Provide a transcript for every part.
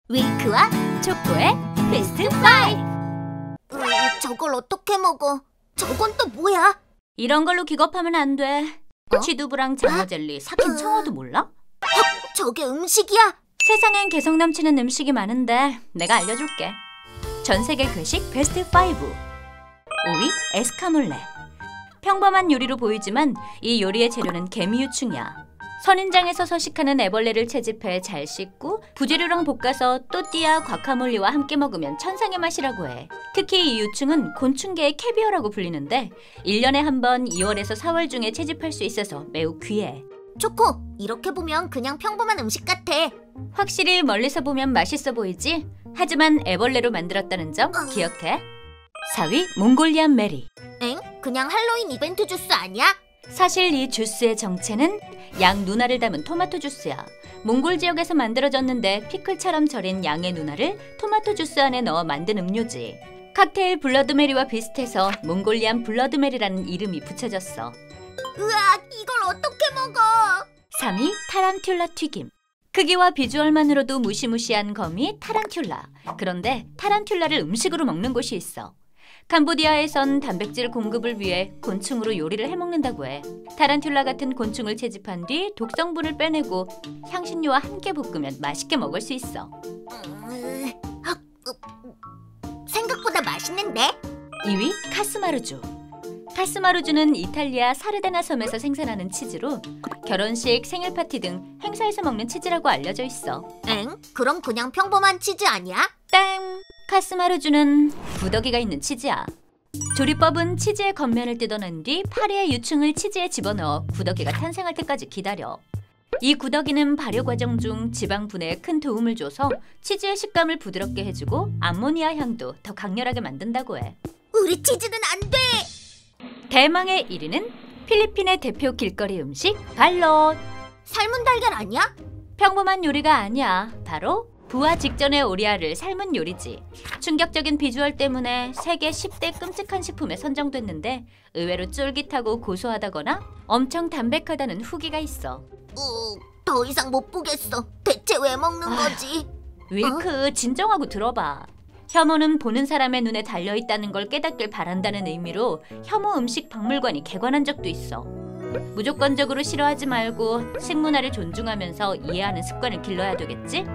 윌크와 초코의 베스트 5! 저걸 어떻게 먹어? 저건 또 뭐야? 이런 걸로 기겁하면 안 돼. 쥐두부랑 장어젤리, 삭힌 청어도 몰라? 저게 음식이야? 세상엔 개성 넘치는 음식이 많은데 내가 알려줄게. 전세계 괴식 베스트 5. 5위 에스카몰레. 평범한 요리로 보이지만 이 요리의 재료는 개미유충이야. 선인장에서 서식하는 애벌레를 채집해 잘 씻고 부재료랑 볶아서 또띠아, 과카몰리와 함께 먹으면 천상의 맛이라고 해. 특히 이 유충은 곤충계의 캐비어라고 불리는데 1년에 한 번 2월에서 4월 중에 채집할 수 있어서 매우 귀해. 초코, 이렇게 보면 그냥 평범한 음식 같아. 확실히 멀리서 보면 맛있어 보이지? 하지만 애벌레로 만들었다는 점 기억해. 4위 몽골리안 메리. 엥? 그냥 할로윈 이벤트 주스 아니야? 사실 이 주스의 정체는 양 누나를 담은 토마토 주스야. 몽골 지역에서 만들어졌는데 피클처럼 절인 양의 누나를 토마토 주스 안에 넣어 만든 음료지. 칵테일 블러드메리와 비슷해서 몽골리안 블러드메리라는 이름이 붙여졌어. 으악, 이걸 어떻게 먹어? 3위 타란툴라 튀김. 크기와 비주얼만으로도 무시무시한 거미 타란툴라. 그런데 타란툴라를 음식으로 먹는 곳이 있어. 캄보디아에선 단백질 공급을 위해 곤충으로 요리를 해먹는다고 해. 타란툴라 같은 곤충을 채집한 뒤 독성분을 빼내고 향신료와 함께 볶으면 맛있게 먹을 수 있어. 생각보다 맛있는데? 2위 카스마르주. 카스마르주는 이탈리아 사르데나 섬에서 생산하는 치즈로 결혼식, 생일 파티 등 행사에서 먹는 치즈라고 알려져 있어. 엥? 그럼 그냥 평범한 치즈 아니야? 땡! 카스마르주는 구더기가 있는 치즈야. 조리법은 치즈의 겉면을 뜯어낸 뒤 파리의 유충을 치즈에 집어넣어 구더기가 탄생할 때까지 기다려. 이 구더기는 발효 과정 중 지방 분해에 큰 도움을 줘서 치즈의 식감을 부드럽게 해주고 암모니아 향도 더 강렬하게 만든다고 해. 우리 치즈는 안 돼! 대망의 1위는 필리핀의 대표 길거리 음식 발롯. 삶은 달걀 아니야? 평범한 요리가 아니야. 바로 부화 직전의 오리알을 삶은 요리지. 충격적인 비주얼 때문에 세계 10대 끔찍한 식품에 선정됐는데 의외로 쫄깃하고 고소하다거나 엄청 담백하다는 후기가 있어. 더 이상 못 보겠어. 대체 왜 먹는 거지? 윌크, 진정하고 들어봐. 혐오는 보는 사람의 눈에 달려있다는 걸 깨닫길 바란다는 의미로 혐오 음식 박물관이 개관한 적도 있어. 무조건적으로 싫어하지 말고 식문화를 존중하면서 이해하는 습관을 길러야 되겠지?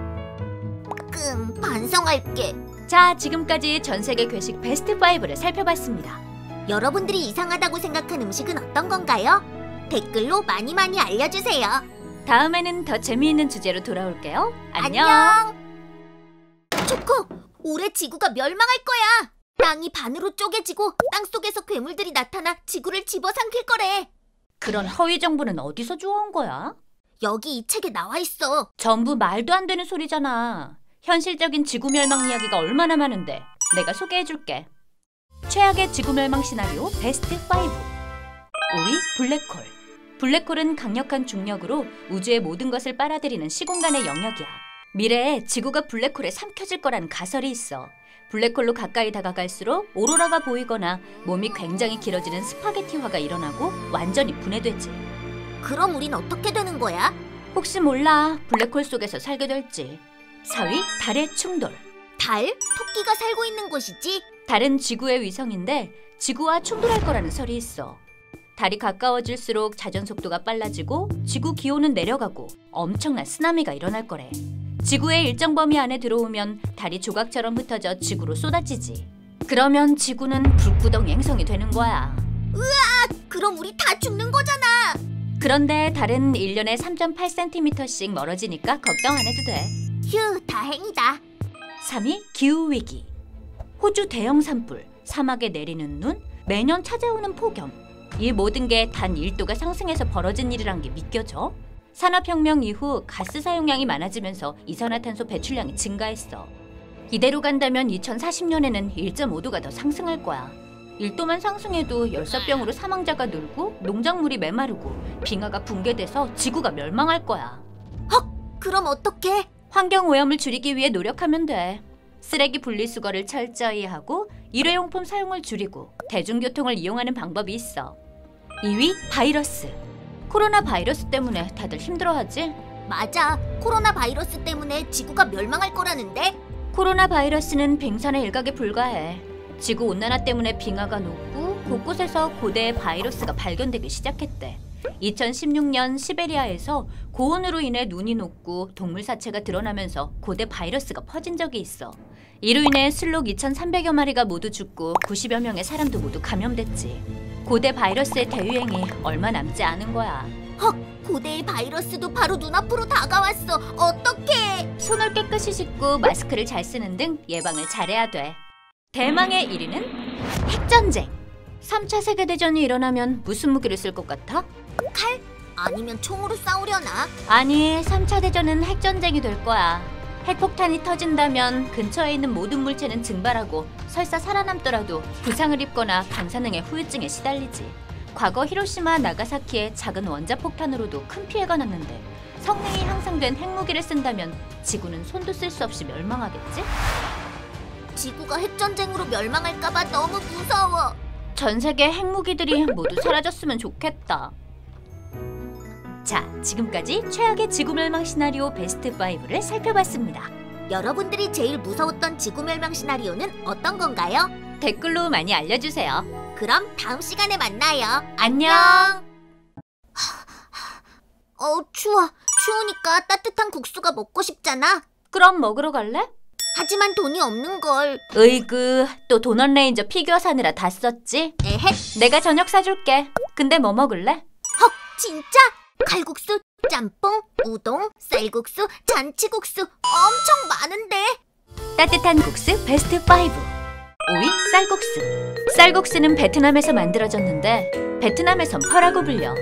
반성할게. 자, 지금까지 전세계 괴식 베스트 5를 살펴봤습니다. 여러분들이 이상하다고 생각한 음식은 어떤 건가요? 댓글로 많이 알려주세요. 다음에는 더 재미있는 주제로 돌아올게요. 안녕. 초코, 올해 지구가 멸망할 거야. 땅이 반으로 쪼개지고 땅속에서 괴물들이 나타나 지구를 집어삼킬 거래. 그런 허위 정보는 어디서 주워온 거야? 여기 이 책에 나와 있어. 전부 말도 안 되는 소리잖아. 현실적인 지구 멸망 이야기가 얼마나 많은데 내가 소개해줄게. 최악의 지구 멸망 시나리오 베스트 5. 5위 블랙홀. 블랙홀은 강력한 중력으로 우주의 모든 것을 빨아들이는 시공간의 영역이야. 미래에 지구가 블랙홀에 삼켜질 거라는 가설이 있어. 블랙홀로 가까이 다가갈수록 오로라가 보이거나 몸이 굉장히 길어지는 스파게티화가 일어나고 완전히 분해되지. 그럼 우린 어떻게 되는 거야? 혹시 몰라. 블랙홀 속에서 살게 될지. 4위 달의 충돌. 달? 토끼가 살고 있는 곳이지? 달은 지구의 위성인데 지구와 충돌할 거라는 설이 있어. 달이 가까워질수록 자전 속도가 빨라지고 지구 기온은 내려가고 엄청난 쓰나미가 일어날 거래. 지구의 일정 범위 안에 들어오면 달이 조각처럼 흩어져 지구로 쏟아지지. 그러면 지구는 불구덩이 행성이 되는 거야. 으악! 그럼 우리 다 죽는 거잖아. 그런데 달은 1년에 3.8cm씩 멀어지니까 걱정 안 해도 돼. 휴, 다행이다. 3위 기후위기. 호주 대형 산불, 사막에 내리는 눈, 매년 찾아오는 폭염. 이 모든 게 단 1도가 상승해서 벌어진 일이란 게 믿겨져? 산업혁명 이후 가스 사용량이 많아지면서 이산화탄소 배출량이 증가했어. 이대로 간다면 2040년에는 1.5도가 더 상승할 거야. 1도만 상승해도 열사병으로 사망자가 늘고 농작물이 메마르고 빙하가 붕괴돼서 지구가 멸망할 거야. 헉! 그럼 어떡해? 환경오염을 줄이기 위해 노력하면 돼. 쓰레기 분리수거를 철저히 하고 일회용품 사용을 줄이고 대중교통을 이용하는 방법이 있어. 2위 바이러스. 코로나 바이러스 때문에 다들 힘들어하지? 맞아. 코로나 바이러스 때문에 지구가 멸망할 거라는데? 코로나 바이러스는 빙산의 일각에 불과해. 지구 온난화 때문에 빙하가 녹고 곳곳에서 고대의 바이러스가 발견되기 시작했대. 2016년 시베리아에서 고온으로 인해 눈이 녹고 동물 사체가 드러나면서 고대 바이러스가 퍼진 적이 있어. 이로 인해 슬록 2,300여 마리가 모두 죽고 90여 명의 사람도 모두 감염됐지. 고대 바이러스의 대유행이 얼마 남지 않은 거야. 헉! 고대의 바이러스도 바로 눈앞으로 다가왔어. 어떡해! 손을 깨끗이 씻고 마스크를 잘 쓰는 등 예방을 잘해야 돼. 대망의 1위는 핵전쟁. 3차 세계대전이 일어나면 무슨 무기를 쓸 것 같아? 칼? 아니면 총으로 싸우려나? 아니, 3차 대전은 핵전쟁이 될 거야. 핵폭탄이 터진다면 근처에 있는 모든 물체는 증발하고 설사 살아남더라도 부상을 입거나 방사능의 후유증에 시달리지. 과거 히로시마, 나가사키의 작은 원자폭탄으로도 큰 피해가 났는데 성능이 향상된 핵무기를 쓴다면 지구는 손도 쓸 수 없이 멸망하겠지? 지구가 핵전쟁으로 멸망할까봐 너무 무서워. 전 세계 핵무기들이 모두 사라졌으면 좋겠다. 자, 지금까지 최악의 지구 멸망 시나리오 베스트 5를 살펴봤습니다. 여러분들이 제일 무서웠던 지구 멸망 시나리오는 어떤 건가요? 댓글로 많이 알려주세요. 그럼 다음 시간에 만나요. 안녕! 추워. 추우니까 따뜻한 국수가 먹고 싶잖아. 그럼 먹으러 갈래? 하지만 돈이 없는걸. 으이그, 또 도넛 레인저 피규어 사느라 다 썼지? 에헷. 내가 저녁 사줄게. 근데 뭐 먹을래? 헉, 진짜? 칼국수, 짬뽕, 우동, 쌀국수, 잔치국수 엄청 많은데? 따뜻한 국수 베스트 5. 5위 쌀국수. 쌀국수는 베트남에서 만들어졌는데 베트남에선 펄하고 불려.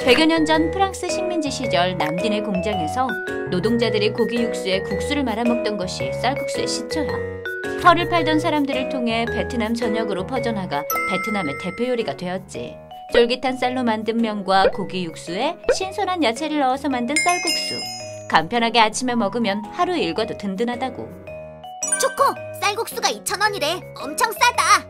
100여 년 전 프랑스 식민지 시절 남딘의 공장에서 노동자들이 고기 육수에 국수를 말아먹던 것이 쌀국수의 시초야. 펄을 팔던 사람들을 통해 베트남 전역으로 퍼져나가 베트남의 대표 요리가 되었지. 쫄깃한 쌀로 만든 면과 고기 육수에 신선한 야채를 넣어서 만든 쌀국수. 간편하게 아침에 먹으면 하루 일과도 든든하다고. 초코, 쌀국수가 2,000원이래. 엄청 싸다.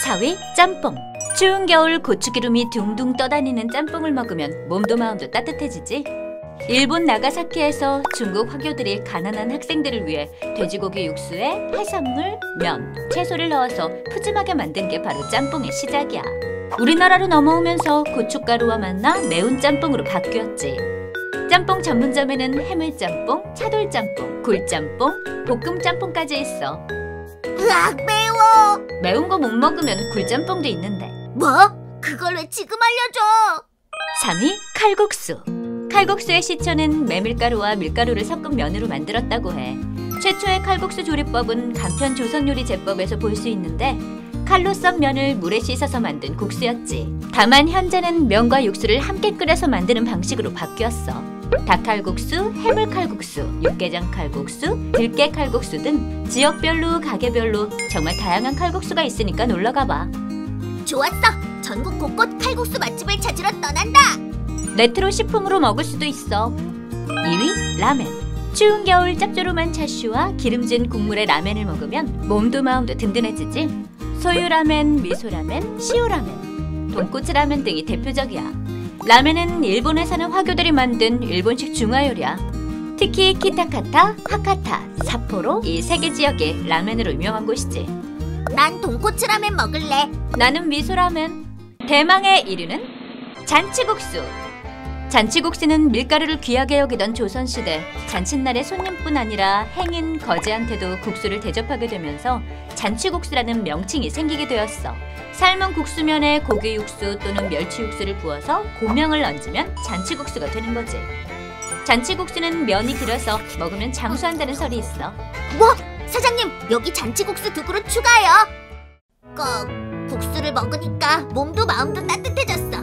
4위 짬뽕. 추운 겨울 고추기름이 둥둥 떠다니는 짬뽕을 먹으면 몸도 마음도 따뜻해지지. 일본 나가사키에서 중국 화교들이 가난한 학생들을 위해 돼지고기 육수에 해산물, 면, 채소를 넣어서 푸짐하게 만든 게 바로 짬뽕의 시작이야. 우리나라로 넘어오면서 고춧가루와 만나 매운 짬뽕으로 바뀌었지. 짬뽕 전문점에는 해물짬뽕, 차돌짬뽕, 굴짬뽕, 볶음짬뽕까지 있어. 으악, 매워. 매운 거 못 먹으면 굴짬뽕도 있는데. 뭐? 그걸 왜 지금 알려줘? 3위 칼국수. 칼국수의 시초는 메밀가루와 밀가루를 섞은 면으로 만들었다고 해. 최초의 칼국수 조리법은 간편 조선 요리 제법에서 볼 수 있는데 칼로 썬 면을 물에 씻어서 만든 국수였지. 다만 현재는 면과 육수를 함께 끓여서 만드는 방식으로 바뀌었어. 닭칼국수, 해물칼국수, 육개장 칼국수, 들깨 칼국수 등 지역별로 가게별로 정말 다양한 칼국수가 있으니까 놀러가봐. 좋았어. 전국 곳곳 칼국수 맛집을 찾으러 떠난다. 레트로 식품으로 먹을 수도 있어. 2위 라멘. 추운 겨울 짭조름한 차슈와 기름진 국물의 라멘을 먹으면 몸도 마음도 든든해지지. 소유라멘, 미소라멘, 시오라멘, 돈코츠라멘 등이 대표적이야. 라멘은 일본에 사는 화교들이 만든 일본식 중화요리야. 특히 키타카타, 하카타, 삿포로 이 세 개 지역이 라멘으로 유명한 곳이지. 난 돈코츠 라멘 먹을래. 나는 미소라멘. 대망의 1위는 잔치국수. 잔치국수는 밀가루를 귀하게 여기던 조선시대 잔칫날의 손님뿐 아니라 행인, 거지한테도 국수를 대접하게 되면서 잔치국수라는 명칭이 생기게 되었어. 삶은 국수면에 고기 육수 또는 멸치 육수를 부어서 고명을 얹으면 잔치국수가 되는 거지. 잔치국수는 면이 길어서 먹으면 장수한다는 설이 있어. 뭐? 사장님, 여기 잔치국수 2그릇 추가요. 국수를 먹으니까 몸도 마음도 따뜻해졌어.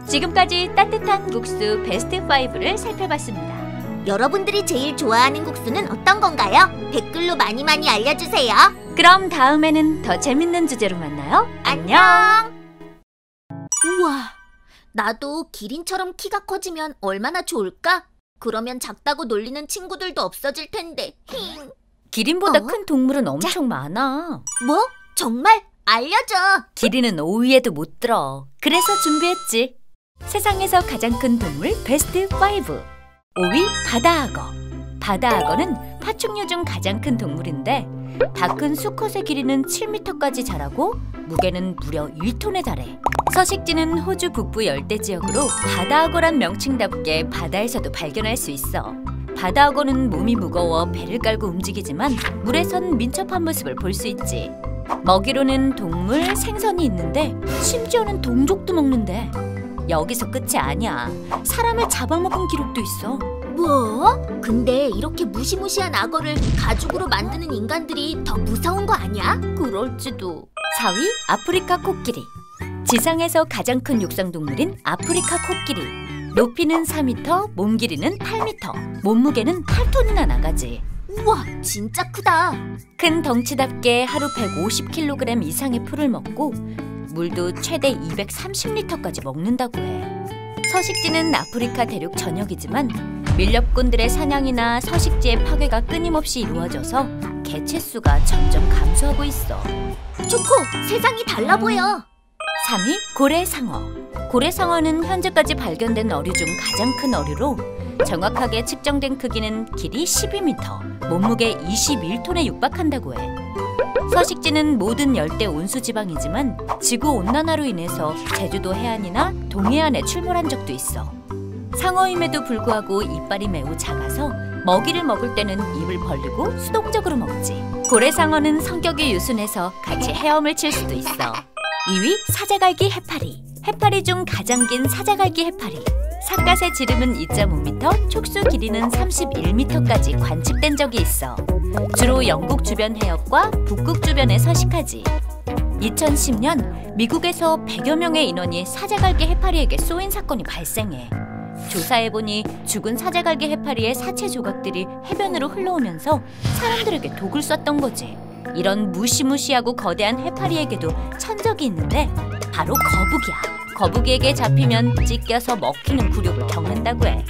지금까지 따뜻한 국수 베스트 5를 살펴봤습니다. 여러분들이 제일 좋아하는 국수는 어떤 건가요? 댓글로 많이 알려주세요. 그럼 다음에는 더 재밌는 주제로 만나요. 안녕! 우와, 나도 기린처럼 키가 커지면 얼마나 좋을까? 그러면 작다고 놀리는 친구들도 없어질 텐데. 힝. 기린보다 큰 동물은 엄청 많아. 뭐? 정말? 알려줘. 기린은 5위에도 못 들어. 그래서 준비했지. 세상에서 가장 큰 동물 베스트 5. 5위 바다악어. 바다악어는 파충류 중 가장 큰 동물인데 다 큰 수컷의 길이는 7m까지 자라고 무게는 무려 1톤에 달해. 서식지는 호주 북부 열대 지역으로 바다악어란 명칭답게 바다에서도 발견할 수 있어. 바다악어는 몸이 무거워 배를 깔고 움직이지만 물에선 민첩한 모습을 볼 수 있지. 먹이로는 동물, 생선이 있는데 심지어는 동족도 먹는데 여기서 끝이 아니야. 사람을 잡아먹은 기록도 있어. 뭐? 근데 이렇게 무시무시한 악어를 가죽으로 만드는 인간들이 더 무서운 거 아니야? 그럴지도. 4위 아프리카 코끼리. 지상에서 가장 큰 육상동물인 아프리카 코끼리. 높이는 4m, 몸 길이는 8m, 몸무게는 8톤이나 나가지. 우와, 진짜 크다. 큰 덩치답게 하루 150kg 이상의 풀을 먹고 물도 최대 230리터까지 먹는다고 해. 서식지는 아프리카 대륙 전역이지만 밀렵꾼들의 사냥이나 서식지의 파괴가 끊임없이 이루어져서 개체수가 점점 감소하고 있어. 초코, 세상이 달라 보여. 3위 고래상어. 고래상어는 현재까지 발견된 어류 중 가장 큰 어류로 정확하게 측정된 크기는 길이 12m, 몸무게 21톤에 육박한다고 해. 서식지는 모든 열대 온수지방이지만 지구온난화로 인해서 제주도 해안이나 동해안에 출몰한 적도 있어. 상어임에도 불구하고 이빨이 매우 작아서 먹이를 먹을 때는 입을 벌리고 수동적으로 먹지. 고래상어는 성격이 유순해서 같이 헤엄을 칠 수도 있어. 2위 사자갈기 해파리. 해파리 중 가장 긴 사자갈기 해파리. 삿갓의 지름은 2.5m, 촉수 길이는 31m까지 관측된 적이 있어. 주로 영국 주변 해역과 북극 주변에 서식하지. 2010년 미국에서 100여 명의 인원이 사자갈기 해파리에게 쏘인 사건이 발생해. 조사해보니 죽은 사자갈기 해파리의 사체 조각들이 해변으로 흘러오면서 사람들에게 독을 쐈던 거지. 이런 무시무시하고 거대한 해파리에게도 천적이 있는데 바로 거북이야. 거북이에게 잡히면 찢겨서 먹히는 굴욕을 겪는다고 해.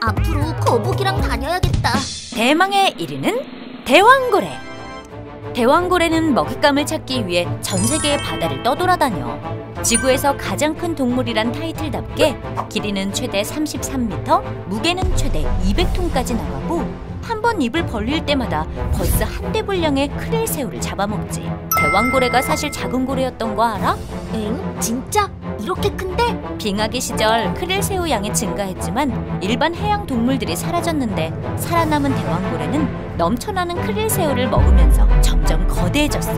앞으로 거북이랑 다녀야겠다. 대망의 1위는 대왕고래. 대왕고래는 먹잇감을 찾기 위해 전 세계의 바다를 떠돌아다녀. 지구에서 가장 큰 동물이란 타이틀답게 길이는 최대 33m, 무게는 최대 200톤까지 나가고 한 번 입을 벌릴 때마다 버스 한 대 분량의 크릴 새우를 잡아먹지. 대왕고래가 사실 작은 고래였던 거 알아? 엥? 진짜? 이렇게 큰데? 빙하기 시절 크릴 새우 양이 증가했지만 일반 해양 동물들이 사라졌는데 살아남은 대왕고래는 넘쳐나는 크릴 새우를 먹으면서 점점 거대해졌어.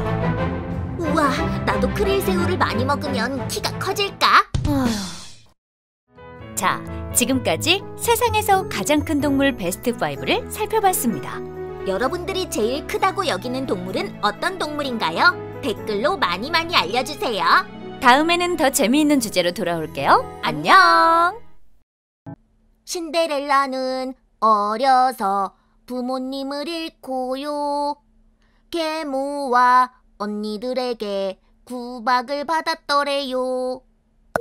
우와, 나도 크릴 새우를 많이 먹으면 키가 커질까? 자, 지금까지 세상에서 가장 큰 동물 베스트 5를 살펴봤습니다. 여러분들이 제일 크다고 여기는 동물은 어떤 동물인가요? 댓글로 많이 알려주세요. 다음에는 더 재미있는 주제로 돌아올게요. 안녕! 신데렐라는 어려서 부모님을 잃고요. 계모와 언니들에게 구박을 받았더래요.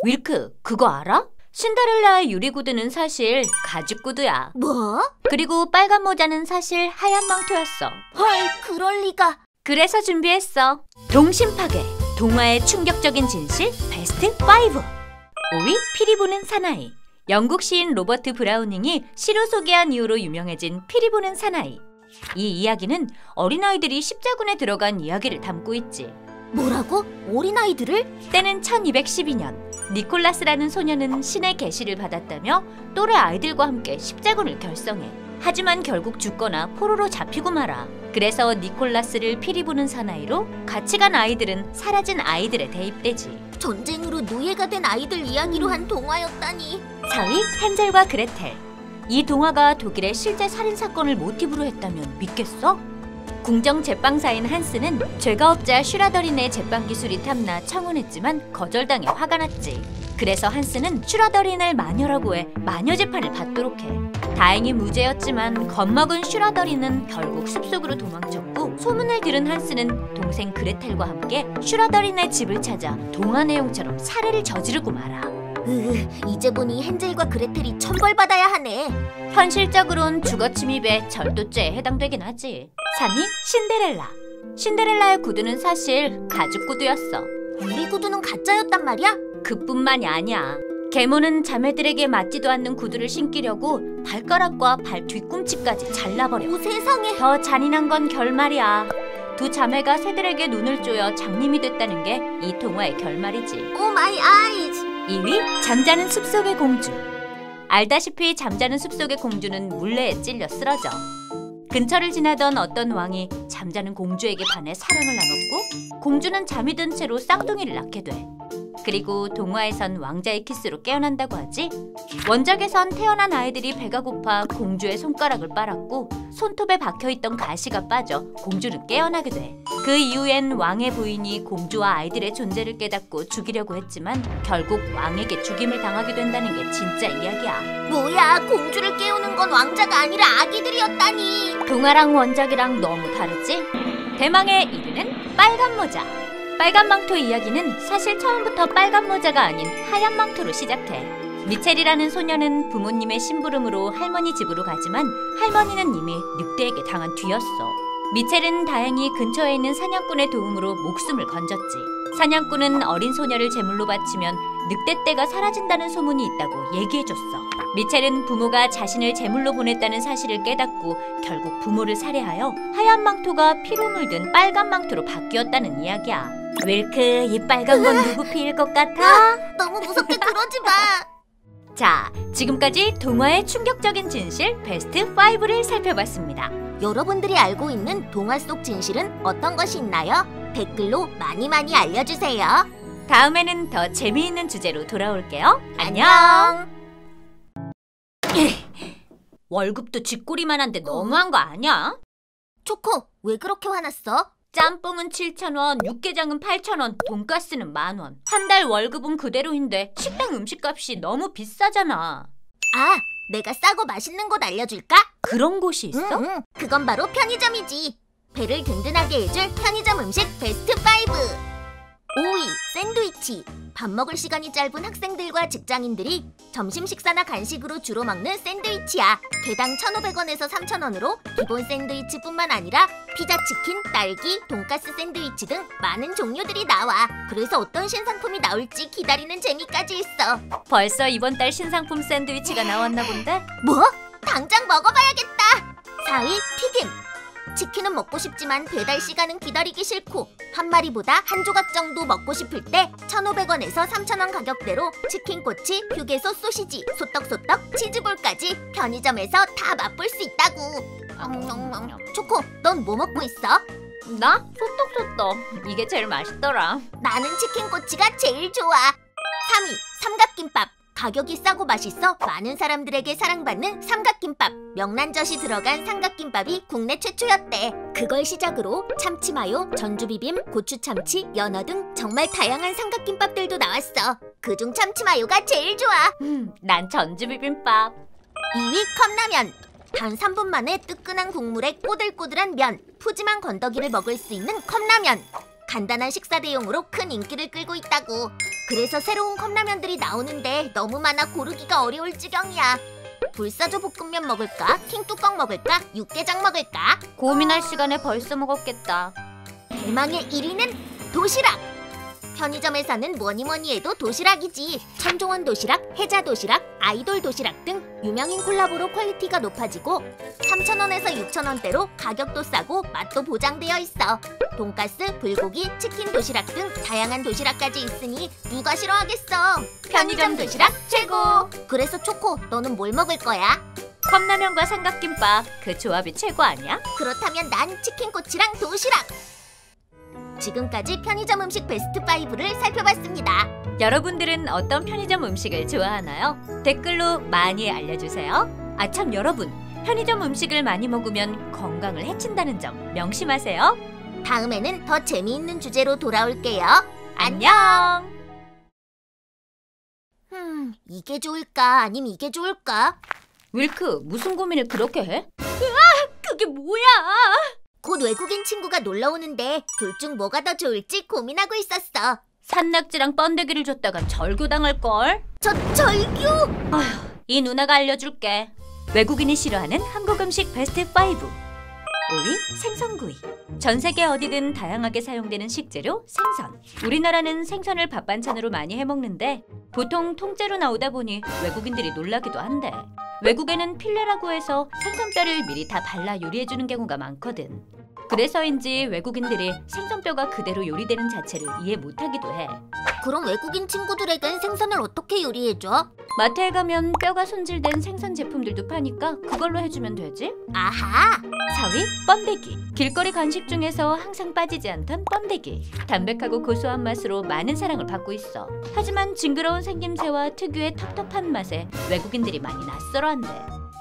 윌크, 그거 알아? 신데렐라의 유리구두는 사실 가죽구두야. 뭐? 그리고 빨간 모자는 사실 하얀 망토였어. 헐, 그럴 리가. 그래서 준비했어. 동심파괴, 동화의 충격적인 진실 베스트 5. 5위 피리 부는 사나이. 영국 시인 로버트 브라우닝이 시로 소개한 이후로 유명해진 피리 부는 사나이. 이 이야기는 어린아이들이 십자군에 들어간 이야기를 담고 있지. 뭐라고? 어린아이들을? 때는 1212년. 니콜라스라는 소녀는 신의 계시를 받았다며 또래 아이들과 함께 십자군을 결성해. 하지만 결국 죽거나 포로로 잡히고 말아. 그래서 니콜라스를 피리 부는 사나이로 같이 간 아이들은 사라진 아이들에 대입되지. 전쟁으로 노예가 된 아이들 이야기로 한 동화였다니. 4위 헨젤과 그레텔. 이 동화가 독일의 실제 살인사건을 모티브로 했다면 믿겠어? 궁정 제빵사인 한스는 죄가 없자 슈라더린의 제빵 기술이 탐나 청혼했지만 거절당해 화가 났지. 그래서 한스는 슈라더린을 마녀라고 해 마녀 재판을 받도록 해. 다행히 무죄였지만 겁먹은 슈라더린은 결국 숲속으로 도망쳤고 소문을 들은 한스는 동생 그레텔과 함께 슈라더린의 집을 찾아 동화 내용처럼 살해를 저지르고 말아. 이제 보니 헨젤과 그레텔이 처벌받아야 하네. 현실적으론 주거침입에 절도죄에 해당되긴 하지. 3위 신데렐라. 신데렐라의 구두는 사실 가죽 구두였어. 유리 구두는 가짜였단 말이야? 그뿐만이 아니야. 계모는 자매들에게 맞지도 않는 구두를 신기려고 발가락과 발 뒤꿈치까지 잘라버려. 오, 세상에. 더 잔인한 건 결말이야. 두 자매가 새들에게 눈을 쪼여 장님이 됐다는 게 이 동화의 결말이지. 오 마이 아이즈. 2위, 잠자는 숲속의 공주. 알다시피 잠자는 숲속의 공주는 물레에 찔려 쓰러져. 근처를 지나던 어떤 왕이 잠자는 공주에게 반해 사랑을 나눴고, 공주는 잠이 든 채로 쌍둥이를 낳게 돼. 그리고 동화에선 왕자의 키스로 깨어난다고 하지. 원작에선 태어난 아이들이 배가 고파 공주의 손가락을 빨았고, 손톱에 박혀있던 가시가 빠져 공주는 깨어나게 돼. 그 이후엔 왕의 부인이 공주와 아이들의 존재를 깨닫고 죽이려고 했지만 결국 왕에게 죽임을 당하게 된다는 게 진짜 이야기야. 뭐야, 공주를 깨우는 건 왕자가 아니라 아기들이었다니. 동화랑 원작이랑 너무 다르지? 대망의 1위는 빨간 모자. 빨간 망토 이야기는 사실 처음부터 빨간 모자가 아닌 하얀 망토로 시작해. 미첼이라는 소녀는 부모님의 심부름으로 할머니 집으로 가지만 할머니는 이미 늑대에게 당한 뒤였어. 미첼은 다행히 근처에 있는 사냥꾼의 도움으로 목숨을 건졌지. 사냥꾼은 어린 소녀를 제물로 바치면 늑대떼가 사라진다는 소문이 있다고 얘기해줬어. 미첼은 부모가 자신을 제물로 보냈다는 사실을 깨닫고 결국 부모를 살해하여 하얀 망토가 피로 물든 빨간 망토로 바뀌었다는 이야기야. 윌크, 이 빨간 건 누구 피일 것 같아? 너무 무섭게 그러지 마. 자, 지금까지 동화의 충격적인 진실 베스트 5를 살펴봤습니다. 여러분들이 알고 있는 동화 속 진실은 어떤 것이 있나요? 댓글로 많이 알려주세요. 다음에는 더 재미있는 주제로 돌아올게요. 안녕. 월급도 쥐꼬리만 한데 너무한 거 아니야? 초코, 왜 그렇게 화났어? 짬뽕은 7,000원, 육개장은 8,000원, 돈가스는 10,000원. 한 달 월급은 그대로인데 식당 음식값이 너무 비싸잖아. 아, 내가 싸고 맛있는 곳 알려줄까? 그런 곳이 있어? 응. 그건 바로 편의점이지. 배를 든든하게 해줄 편의점 음식 베스트 5. 5위, 샌드위치. 밥 먹을 시간이 짧은 학생들과 직장인들이 점심 식사나 간식으로 주로 먹는 샌드위치야. 개당 1,500원에서 3,000원으로 기본 샌드위치뿐만 아니라 피자, 치킨, 딸기, 돈가스 샌드위치 등 많은 종류들이 나와. 그래서 어떤 신상품이 나올지 기다리는 재미까지 있어. 벌써 이번 달 신상품 샌드위치가 나왔나 본데? 뭐? 당장 먹어봐야겠다. 4위, 튀김. 치킨은 먹고 싶지만 배달 시간은 기다리기 싫고 한 마리보다 한 조각 정도 먹고 싶을 때 1,500원에서 3,000원 가격대로 치킨 꼬치, 휴게소 소시지, 소떡소떡, 치즈볼까지 편의점에서 다 맛볼 수 있다고. 초코, 넌 뭐 먹고 있어? 나? 소떡소떡. 이게 제일 맛있더라. 나는 치킨 꼬치가 제일 좋아. 3위, 삼각김밥. 가격이 싸고 맛있어 많은 사람들에게 사랑받는 삼각김밥. 명란젓이 들어간 삼각김밥이 국내 최초였대. 그걸 시작으로 참치마요, 전주비빔, 고추참치, 연어 등 정말 다양한 삼각김밥들도 나왔어. 그중 참치마요가 제일 좋아. 난 전주비빔밥. 2위, 컵라면. 단 3분 만에 뜨끈한 국물에 꼬들꼬들한 면, 푸짐한 건더기를 먹을 수 있는 컵라면. 간단한 식사 대용으로 큰 인기를 끌고 있다고. 그래서 새로운 컵라면들이 나오는데 너무 많아 고르기가 어려울 지경이야. 불사조 볶음면 먹을까? 킹뚜껑 먹을까? 육개장 먹을까? 고민할 시간에 벌써 먹었겠다. 대망의 1위는 도시락! 편의점에서는 뭐니 해도 도시락이지. 천종원 도시락, 혜자 도시락, 아이돌 도시락 등 유명인 콜라보로 퀄리티가 높아지고 3,000원에서 6,000원대로 가격도 싸고 맛도 보장되어 있어. 돈가스, 불고기, 치킨 도시락 등 다양한 도시락까지 있으니 누가 싫어하겠어. 편의점 도시락 최고! 그래서 초코, 너는 뭘 먹을 거야? 컵라면과 삼각김밥, 그 조합이 최고 아니야? 그렇다면 난 치킨 꼬치랑 도시락! 지금까지 편의점 음식 베스트 5를 살펴봤습니다. 여러분들은 어떤 편의점 음식을 좋아하나요? 댓글로 많이 알려주세요. 아참 여러분, 편의점 음식을 많이 먹으면 건강을 해친다는 점 명심하세요. 다음에는 더 재미있는 주제로 돌아올게요. 안녕! 이게 좋을까 아님 이게 좋을까? 윌크, 무슨 고민을 그렇게 해? 그게 뭐야? 곧 외국인 친구가 놀러 오는데 둘 중 뭐가 더 좋을지 고민하고 있었어. 산낙지랑 번데기를 줬다간 절교당할걸? 절교? 이 누나가 알려줄게. 외국인이 싫어하는 한국 음식 베스트 5. 5위 생선구이. 전 세계 어디든 다양하게 사용되는 식재료 생선. 우리나라는 생선을 밥 반찬으로 많이 해먹는데 보통 통째로 나오다 보니 외국인들이 놀라기도 한데, 외국에는 필레라고 해서 생선뼈를 미리 다 발라 요리해주는 경우가 많거든. 그래서인지 외국인들이 생선뼈가 그대로 요리되는 자체를 이해 못하기도 해. 그럼 외국인 친구들에겐 생선을 어떻게 요리해줘? 마트에 가면 뼈가 손질된 생선 제품들도 파니까 그걸로 해주면 되지. 아하! 4위 번데기. 길거리 간식 중에서 항상 빠지지 않던 번데기. 담백하고 고소한 맛으로 많은 사랑을 받고 있어. 하지만 징그러운 생김새와 특유의 텁텁한 맛에 외국인들이 많이 낯설어한대.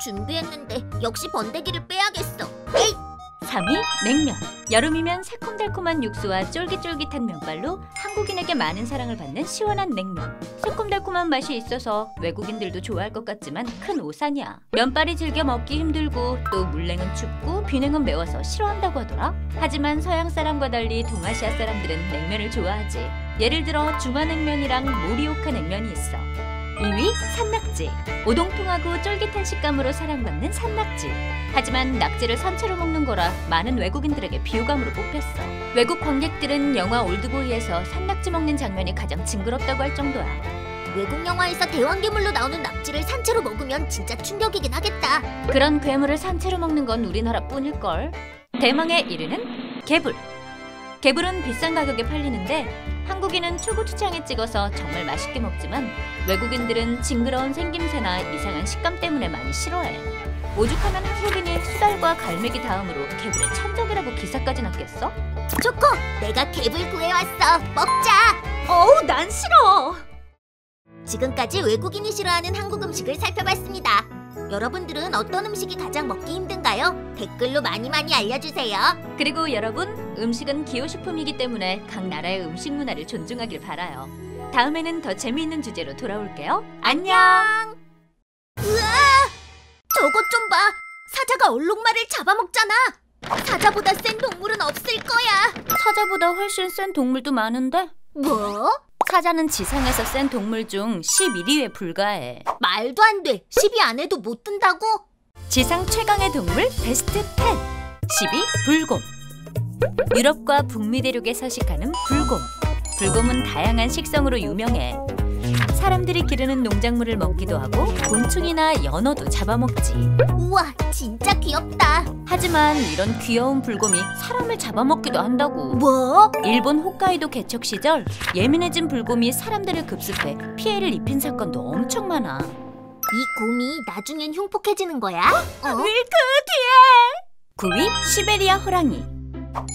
준비했는데 역시 번데기를 빼야겠어. 에이! 3위 냉면. 여름이면 새콤달콤한 육수와 쫄깃쫄깃한 면발로 한국인에게 많은 사랑을 받는 시원한 냉면. 새콤달콤한 맛이 있어서 외국인들도 좋아할 것 같지만 큰 오산이야. 면발이 질겨 먹기 힘들고 또 물냉은 춥고 비냉은 매워서 싫어한다고 하더라. 하지만 서양 사람과 달리 동아시아 사람들은 냉면을 좋아하지. 예를 들어 중화냉면이랑 모리오카 냉면이 있어. 2위 산낙지. 오동통하고 쫄깃한 식감으로 사랑받는 산낙지. 하지만 낙지를 산채로 먹는 거라 많은 외국인들에게 비호감으로 뽑혔어. 외국 관객들은 영화 올드보이에서 산낙지 먹는 장면이 가장 징그럽다고 할 정도야. 외국 영화에서 대왕괴물로 나오는 낙지를 산채로 먹으면 진짜 충격이긴 하겠다. 그런 괴물을 산채로 먹는 건 우리나라뿐일걸. 대망의 1위는 개불. 개불은 비싼 가격에 팔리는데 한국인은 초고추장에 찍어서 정말 맛있게 먹지만 외국인들은 징그러운 생김새나 이상한 식감 때문에 많이 싫어해. 오죽하면 한국인이 수달과 갈매기 다음으로 개불의 천적이라고 기사까지 났겠어? 초코! 내가 개불 구해왔어! 먹자! 어우, 난 싫어! 지금까지 외국인이 싫어하는 한국 음식을 살펴봤습니다. 여러분들은 어떤 음식이 가장 먹기 힘든가요? 댓글로 많이 알려주세요. 그리고 여러분, 음식은 기호식품이기 때문에 각 나라의 음식 문화를 존중하길 바라요. 다음에는 더 재미있는 주제로 돌아올게요. 안녕! 우와! 저것 좀 봐! 사자가 얼룩말을 잡아먹잖아! 사자보다 센 동물은 없을 거야! 사자보다 훨씬 센 동물도 많은데? 뭐? 사자는 지상에서 센 동물 중 11위에 불과해. 말도 안 돼! 10위 안에도 못 든다고? 지상 최강의 동물 베스트 10. 10위 불곰. 유럽과 북미 대륙에 서식하는 불곰. 불곰은 다양한 식성으로 유명해. 사람들이 기르는 농작물을 먹기도 하고 곤충이나 연어도 잡아먹지. 우와, 진짜 귀엽다. 하지만 이런 귀여운 불곰이 사람을 잡아먹기도 한다고. 뭐? 일본 홋카이도 개척 시절 예민해진 불곰이 사람들을 급습해 피해를 입힌 사건도 엄청 많아. 이 곰이 나중엔 흉폭해지는 거야? 밀크 뒤에! 9위 시베리아 호랑이.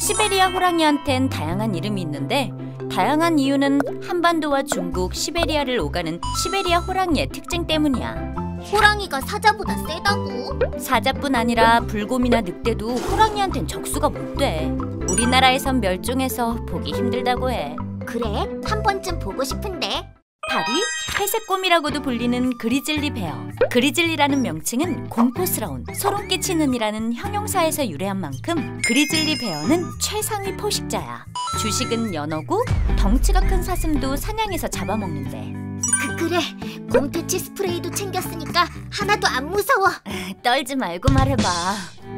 시베리아 호랑이한텐 다양한 이름이 있는데 다양한 이유는 한반도와 중국, 시베리아를 오가는 시베리아 호랑이의 특징 때문이야. 호랑이가 사자보다 세다고? 사자뿐 아니라 불곰이나 늑대도 호랑이한텐 적수가 못 돼. 우리나라에선 멸종해서 보기 힘들다고 해. 그래? 한 번쯤 보고 싶은데. 8위 회색곰이라고도 불리는 그리즐리 베어. 그리즐리라는 명칭은 공포스러운, 소름 끼치는 이라는 형용사에서 유래한 만큼 그리즐리 베어는 최상위 포식자야. 주식은 연어고 덩치가 큰 사슴도 사냥해서 잡아먹는데. 그래, 곰퇴치 스프레이도 챙겼으니까 하나도 안 무서워. 떨지 말고 말해봐.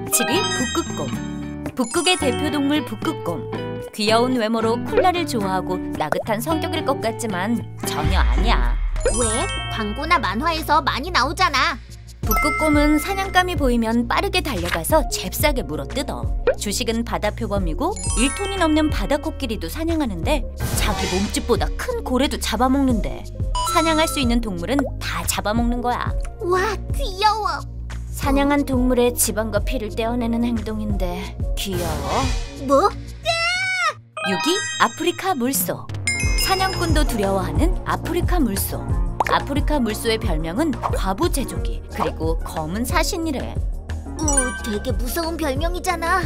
7위 북극곰. 북극의 대표 동물 북극곰. 귀여운 외모로 콜라를 좋아하고 나긋한 성격일 것 같지만 전혀 아니야. 왜? 광고나 만화에서 많이 나오잖아. 북극곰은 사냥감이 보이면 빠르게 달려가서 잽싸게 물어뜯어. 주식은 바다 표범이고 1톤이 넘는 바다코끼리도 사냥하는데 자기 몸집보다 큰 고래도 잡아먹는데. 사냥할 수 있는 동물은 다 잡아먹는 거야. 와, 귀여워. 사냥한 동물의 지방과 피를 떼어내는 행동인데 귀여워. 뭐? 6위 아프리카 물소. 사냥꾼도 두려워하는 아프리카 물소. 아프리카 물소의 별명은 과부제조기 그리고 검은 사신이래. 되게 무서운 별명이잖아.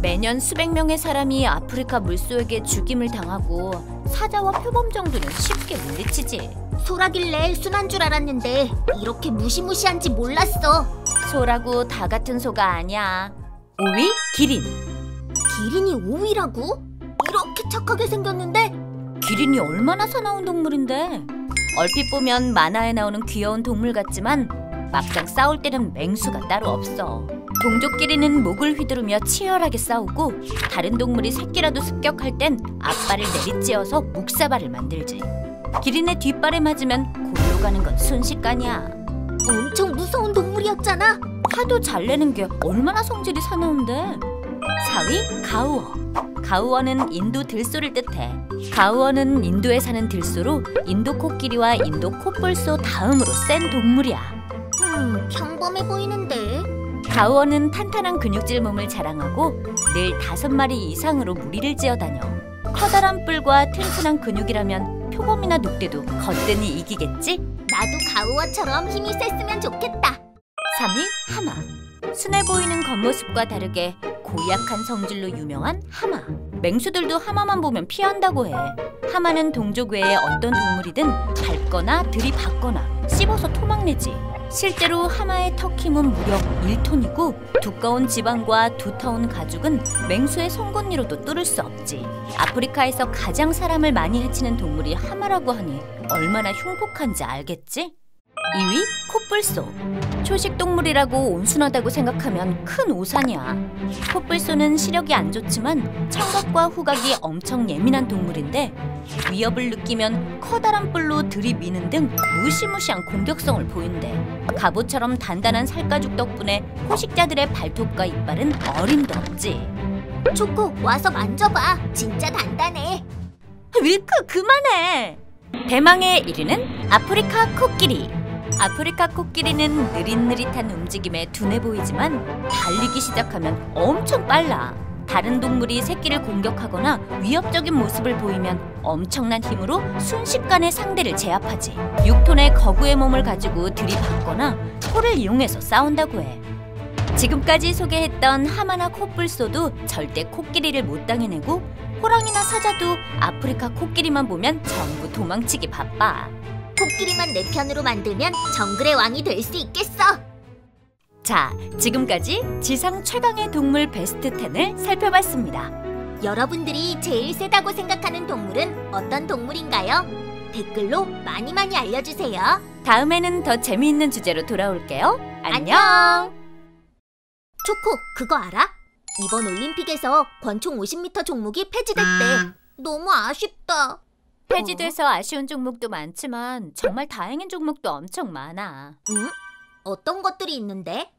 매년 수백 명의 사람이 아프리카 물소에게 죽임을 당하고 사자와 표범 정도는 쉽게 물리치지. 소라길래 순한 줄 알았는데 이렇게 무시무시한지 몰랐어. 소라고 다 같은 소가 아니야. 5위 기린. 기린이 5위라고? 이렇게 착하게 생겼는데? 기린이 얼마나 사나운 동물인데. 얼핏 보면 만화에 나오는 귀여운 동물 같지만 막상 싸울 때는 맹수가 따로 없어. 동족끼리는 목을 휘두르며 치열하게 싸우고 다른 동물이 새끼라도 습격할 땐 앞발을 내리찧어서 묵사발을 만들지. 기린의 뒷발에 맞으면 골로 가는 건 순식간이야. 엄청 무서운 동물이었잖아. 화도 잘 내는 게 얼마나 성질이 사나운데. 4위 가우어. 가우어는 인도 들소를 뜻해. 가우어는 인도에 사는 들소로 인도 코끼리와 인도 코뿔소 다음으로 센 동물이야. 평범해 보이는데. 가우어는 탄탄한 근육질 몸을 자랑하고 늘 5마리 이상으로 무리를 지어다녀. 커다란 뿔과 튼튼한 근육이라면 표범이나 늑대도 거뜬히 이기겠지? 나도 가우어처럼 힘이 셌으면 좋겠다. 3위 하마. 순해 보이는 겉모습과 다르게 고약한 성질로 유명한 하마. 맹수들도 하마만 보면 피한다고 해. 하마는 동족 외에 어떤 동물이든 밟거나 들이받거나 씹어서 토막내지. 실제로 하마의 턱 힘은 무려 1톤이고 두꺼운 지방과 두터운 가죽은 맹수의 송곳니로도 뚫을 수 없지. 아프리카에서 가장 사람을 많이 해치는 동물이 하마라고 하니 얼마나 흉폭한지 알겠지? 2위 코뿔소. 초식동물이라고 온순하다고 생각하면 큰 오산이야. 코뿔소는 시력이 안 좋지만 청각과 후각이 엄청 예민한 동물인데 위협을 느끼면 커다란 뿔로 들이미는 등 무시무시한 공격성을 보인대. 갑옷처럼 단단한 살가죽 덕분에 포식자들의 발톱과 이빨은 어림도 없지. 초코, 와서 만져봐. 진짜 단단해. 윌크 그만해. 대망의 1위는 아프리카 코끼리. 아프리카 코끼리는 느릿느릿한 움직임에 둔해 보이지만 달리기 시작하면 엄청 빨라. 다른 동물이 새끼를 공격하거나 위협적인 모습을 보이면 엄청난 힘으로 순식간에 상대를 제압하지. 6톤의 거구의 몸을 가지고 들이받거나 코를 이용해서 싸운다고 해. 지금까지 소개했던 하마나 코뿔소도 절대 코끼리를 못 당해내고 호랑이나 사자도 아프리카 코끼리만 보면 전부 도망치기 바빠. 코끼리만 내 편으로 만들면 정글의 왕이 될 수 있겠어. 자, 지금까지 지상 최강의 동물 베스트 10을 살펴봤습니다. 여러분들이 제일 세다고 생각하는 동물은 어떤 동물인가요? 댓글로 많이 알려주세요. 다음에는 더 재미있는 주제로 돌아올게요. 안녕! 초코, 그거 알아? 이번 올림픽에서 권총 50m 종목이 폐지됐대. 너무 아쉽다. 폐지돼서 아쉬운 종목도 많지만 정말 다행인 종목도 엄청 많아. 응? 어떤 것들이 있는데?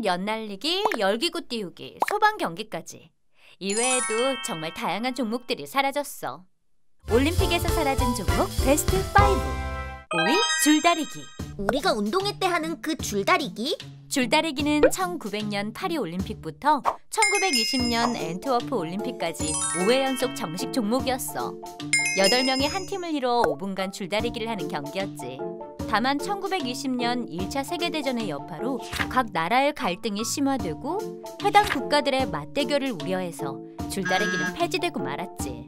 연날리기, 열기구 띄우기, 소방 경기까지. 이외에도 정말 다양한 종목들이 사라졌어. 올림픽에서 사라진 종목 베스트 5. 5위 줄다리기. 우리가 운동회 때 하는 그 줄다리기? 줄다리기는 1900년 파리 올림픽부터 1920년 앤트워프 올림픽까지 5회 연속 정식 종목이었어. 8명이 한 팀을 이뤄 5분간 줄다리기를 하는 경기였지. 다만 1920년 1차 세계대전의 여파로 각 나라의 갈등이 심화되고 해당 국가들의 맞대결을 우려해서 줄다리기는 폐지되고 말았지.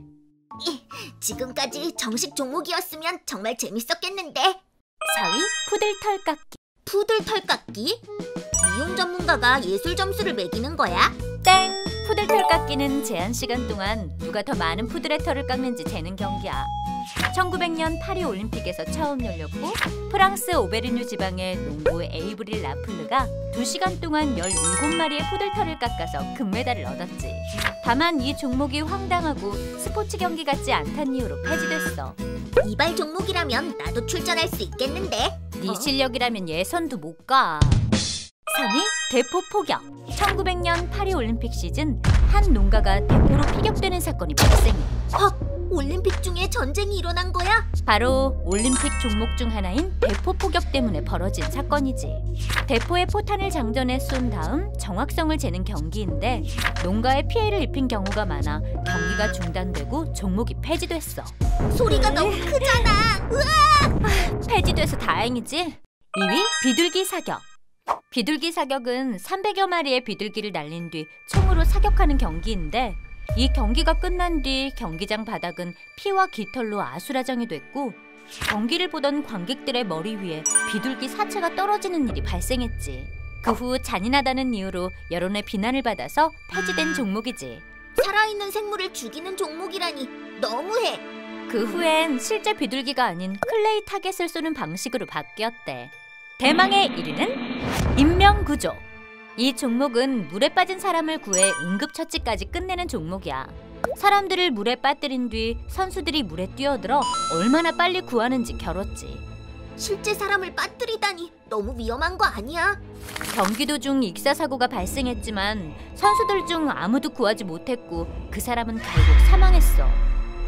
지금까지 정식 종목이었으면 정말 재밌었겠는데. 4위 푸들털 깎기. 푸들털 깎기? 미용 전문가가 예술 점수를 매기는 거야? 땡! 푸들털 깎기는 제한 시간 동안 누가 더 많은 푸들의 털을 깎는지 재는 경기야. 1900년 파리 올림픽에서 처음 열렸고 프랑스 오베르뉴 지방의 농부 에이브릴 라플르가 2시간 동안 17마리의 푸들털을 깎아서 금메달을 얻었지. 다만 이 종목이 황당하고 스포츠 경기 같지 않다는 이유로 폐지됐어. 이발 종목이라면 나도 출전할 수 있겠는데? 네 실력이라면 예선도 못 가. 3위 대포 포격. 1900년 파리 올림픽 시즌 한 농가가 대포로 피격되는 사건이 발생해. 헉! 올림픽 중에 전쟁이 일어난 거야? 바로 올림픽 종목 중 하나인 대포 포격 때문에 벌어진 사건이지. 대포에 포탄을 장전해 쏜 다음 정확성을 재는 경기인데 농가에 피해를 입힌 경우가 많아 경기가 중단되고 종목이 폐지됐어. 소리가 너무 크잖아. 으아! 폐지돼서 다행이지. 2위 비둘기 사격. 비둘기 사격은 300여 마리의 비둘기를 날린 뒤 총으로 사격하는 경기인데 이 경기가 끝난 뒤 경기장 바닥은 피와 깃털로 아수라장이 됐고 경기를 보던 관객들의 머리 위에 비둘기 사체가 떨어지는 일이 발생했지. 그 후 잔인하다는 이유로 여론의 비난을 받아서 폐지된 종목이지. 살아있는 생물을 죽이는 종목이라니 너무해. 그 후엔 실제 비둘기가 아닌 클레이 타겟을 쏘는 방식으로 바뀌었대. 대망의 1위는 인명구조. 이 종목은 물에 빠진 사람을 구해 응급처치까지 끝내는 종목이야. 사람들을 물에 빠뜨린 뒤 선수들이 물에 뛰어들어 얼마나 빨리 구하는지 겨뤘지. 실제 사람을 빠뜨리다니 너무 위험한 거 아니야? 경기 도중 익사사고가 발생했지만 선수들 중 아무도 구하지 못했고 그 사람은 결국 사망했어.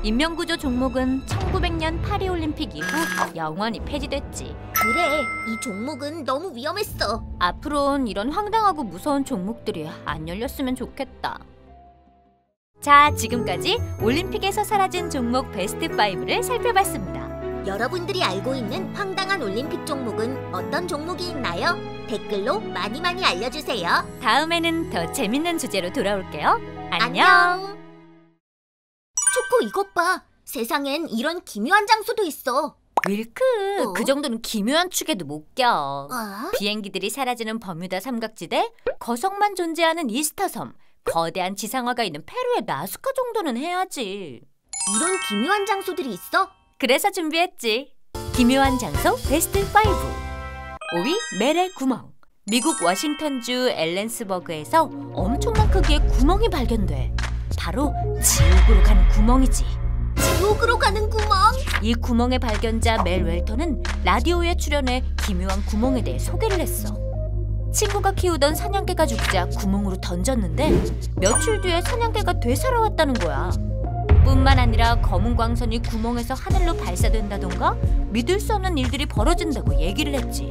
인명구조 종목은 1900년 파리올림픽 이후 영원히 폐지됐지. 그래, 이 종목은 너무 위험했어. 앞으론 이런 황당하고 무서운 종목들이 안 열렸으면 좋겠다. 자, 지금까지 올림픽에서 사라진 종목 베스트 5를 살펴봤습니다. 여러분들이 알고 있는 황당한 올림픽 종목은 어떤 종목이 있나요? 댓글로 많이 알려주세요. 다음에는 더 재밌는 주제로 돌아올게요. 안녕. 초코, 이것 봐. 세상엔 이런 기묘한 장소도 있어. 윌크, 그 정도는 기묘한 축에도 못 껴. 어? 비행기들이 사라지는 버뮤다 삼각지대, 거성만 존재하는 이스터 섬, 거대한 지상화가 있는 페루의 나스카 정도는 해야지. 이런 기묘한 장소들이 있어? 그래서 준비했지. 기묘한 장소 베스트 5. 5위 멜의 구멍. 미국 워싱턴주 앨렌스버그에서 엄청난 크기의 구멍이 발견돼. 바로 지옥으로 가는 구멍이지. 지옥으로 가는 구멍? 이 구멍의 발견자 멜 웰턴은 라디오에 출연해 기묘한 구멍에 대해 소개를 했어. 친구가 키우던 사냥개가 죽자 구멍으로 던졌는데 며칠 뒤에 사냥개가 되살아왔다는 거야. 뿐만 아니라 검은 광선이 구멍에서 하늘로 발사된다던가 믿을 수 없는 일들이 벌어진다고 얘기를 했지.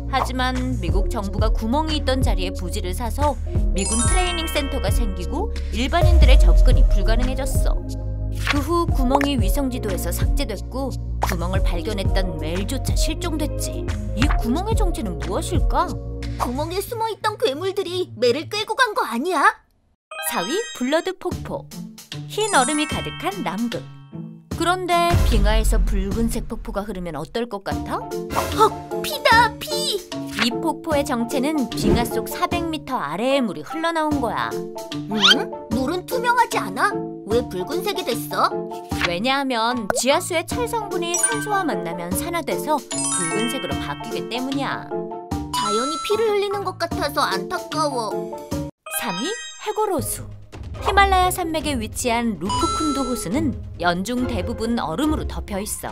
하지만 미국 정부가 구멍이 있던 자리에 부지를 사서 미군 트레이닝 센터가 생기고 일반인들의 접근이 불가능해졌어. 그 후 구멍이 위성지도에서 삭제됐고 구멍을 발견했던 멜조차 실종됐지. 이 구멍의 정체는 무엇일까? 구멍에 숨어있던 괴물들이 멜을 끌고 간 거 아니야? 4위 블러드 폭포. 흰 얼음이 가득한 남극. 그런데 빙하에서 붉은색 폭포가 흐르면 어떨 것 같아? 헉! 피다! 피! 이 폭포의 정체는 빙하 속 400m 아래의 물이 흘러나온 거야. 응? 물은 투명하지 않아? 왜 붉은색이 됐어? 왜냐하면 지하수의 철 성분이 산소와 만나면 산화돼서 붉은색으로 바뀌기 때문이야. 자연이 피를 흘리는 것 같아서 안타까워. 3위 해골호수. 히말라야 산맥에 위치한 루프쿤두 호수는 연중 대부분 얼음으로 덮여 있어.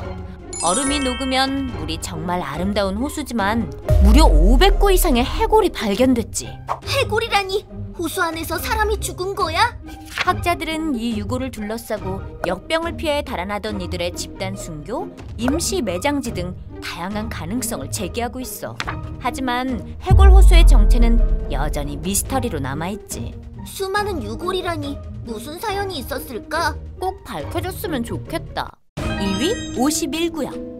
얼음이 녹으면 물이 정말 아름다운 호수지만 무려 500구 이상의 해골이 발견됐지. 해골이라니? 호수 안에서 사람이 죽은 거야? 학자들은 이 유골을 둘러싸고 역병을 피해 달아나던 이들의 집단 순교, 임시 매장지 등 다양한 가능성을 제기하고 있어. 하지만 해골 호수의 정체는 여전히 미스터리로 남아있지. 수많은 유골이라니 무슨 사연이 있었을까? 꼭 밝혀졌으면 좋겠다. 2위 51구역.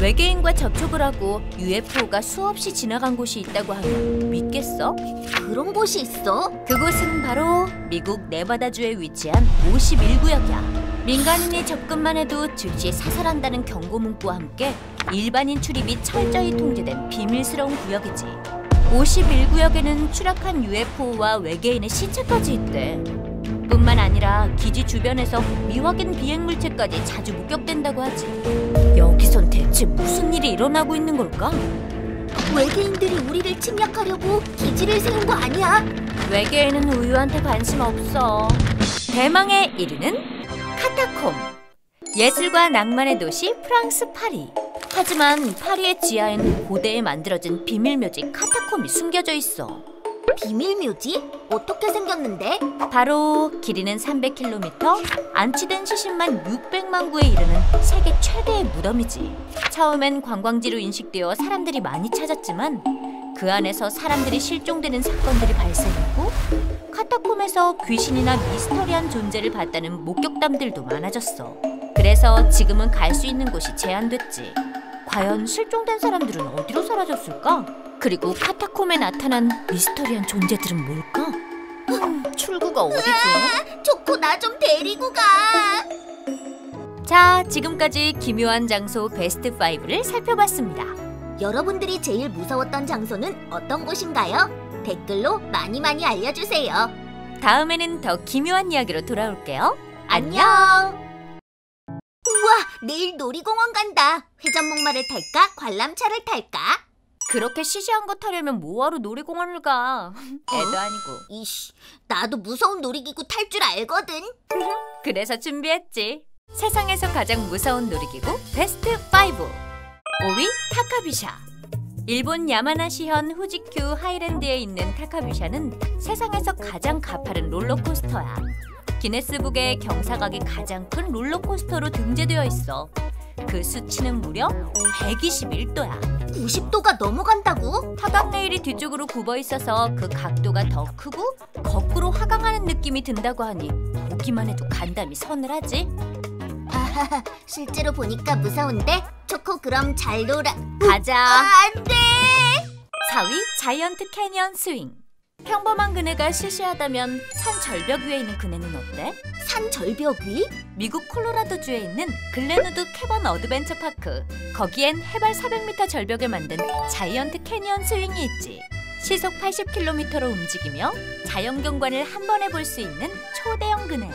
외계인과 접촉을 하고 UFO가 수없이 지나간 곳이 있다고 하면 믿겠어? 그런 곳이 있어? 그곳은 바로 미국 네바다주에 위치한 51구역이야. 민간인이 접근만 해도 즉시 사살한다는 경고 문구와 함께 일반인 출입이 철저히 통제된 비밀스러운 구역이지. 51구역에는 추락한 UFO와 외계인의 시체까지 있대. 뿐만 아니라 기지 주변에서 미확인 비행물체까지 자주 목격된다고 하지. 여기선 대체 무슨 일이 일어나고 있는 걸까? 외계인들이 우리를 침략하려고 기지를 세운 거 아니야? 외계인은 우유한테 관심 없어. 대망의 1위는 카타콤. 예술과 낭만의 도시 프랑스 파리. 하지만 파리의 지하엔 고대에 만들어진 비밀묘지 카타콤이 숨겨져 있어. 비밀묘지? 어떻게 생겼는데? 바로 길이는 300km, 안치된 시신만 600만 구에 이르는 세계 최대의 무덤이지. 처음엔 관광지로 인식되어 사람들이 많이 찾았지만 그 안에서 사람들이 실종되는 사건들이 발생했고 카타콤에서 귀신이나 미스터리한 존재를 봤다는 목격담들도 많아졌어. 그래서 지금은 갈 수 있는 곳이 제한됐지. 과연 실종된 사람들은 어디로 사라졌을까? 그리고 카타콤에 나타난 미스터리한 존재들은 뭘까? 출구가 어디지? 초코, 나 좀 데리고 가. 자, 지금까지 기묘한 장소 베스트 5를 살펴봤습니다. 여러분들이 제일 무서웠던 장소는 어떤 곳인가요? 댓글로 많이 알려주세요. 다음에는 더 기묘한 이야기로 돌아올게요. 안녕! 우와, 내일 놀이공원 간다. 회전목마를 탈까? 관람차를 탈까? 그렇게 시시한 거 타려면 뭐하러 놀이공원을 가? 애도 아니고. 이씨, 나도 무서운 놀이기구 탈 줄 알거든. 그래서 준비했지. 세상에서 가장 무서운 놀이기구 베스트 5. 5위 타카뷰샤. 일본 야마나시현 후지큐 하이랜드에 있는 타카뷰샤는 세상에서 가장 가파른 롤러코스터야. 기네스북에 경사각이 가장 큰 롤러코스터로 등재되어 있어. 그 수치는 무려 121도야. 90도가 넘어간다고? 하강 레일이 뒤쪽으로 굽어 있어서 그 각도가 더 크고 거꾸로 하강하는 느낌이 든다고 하니 보기만 해도 간담이 서늘하지? 아하하, 실제로 보니까 무서운데? 초코 그럼 잘 놀아. 가자. 안 돼! 4위 자이언트 캐니언 스윙. 평범한 그네가 시시하다면 산 절벽 위에 있는 그네는 어때? 산 절벽 위? 미국 콜로라도주에 있는 글렌우드 캐번 어드벤처 파크. 거기엔 해발 400m 절벽을 만든 자이언트 캐니언 스윙이 있지. 시속 80km로 움직이며 자연경관을 한 번에 볼 수 있는 초대형 그네야.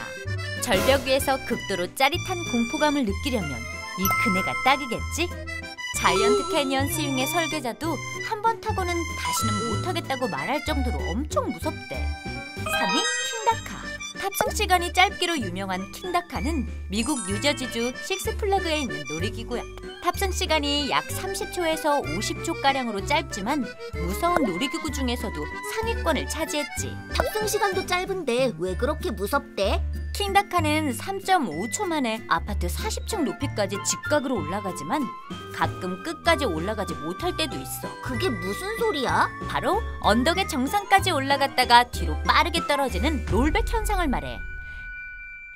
절벽 위에서 극도로 짜릿한 공포감을 느끼려면 이 그네가 딱이겠지? 자이언트 캐니언 스윙의 설계자도 한 번 타고는 다시는 못하겠다고 말할 정도로 엄청 무섭대. 3위 킹다카. 탑승 시간이 짧기로 유명한 킹다카는 미국 뉴저지주 식스플래그에 있는 놀이기구야. 탑승 시간이 약 30초에서 50초가량으로 짧지만 무서운 놀이기구 중에서도 상위권을 차지했지. 탑승 시간도 짧은데 왜 그렇게 무섭대? 킹다카는 3.5초 만에 아파트 40층 높이까지 직각으로 올라가지만 가끔 끝까지 올라가지 못할 때도 있어. 그게 무슨 소리야? 바로 언덕의 정상까지 올라갔다가 뒤로 빠르게 떨어지는 롤백 현상을 말해.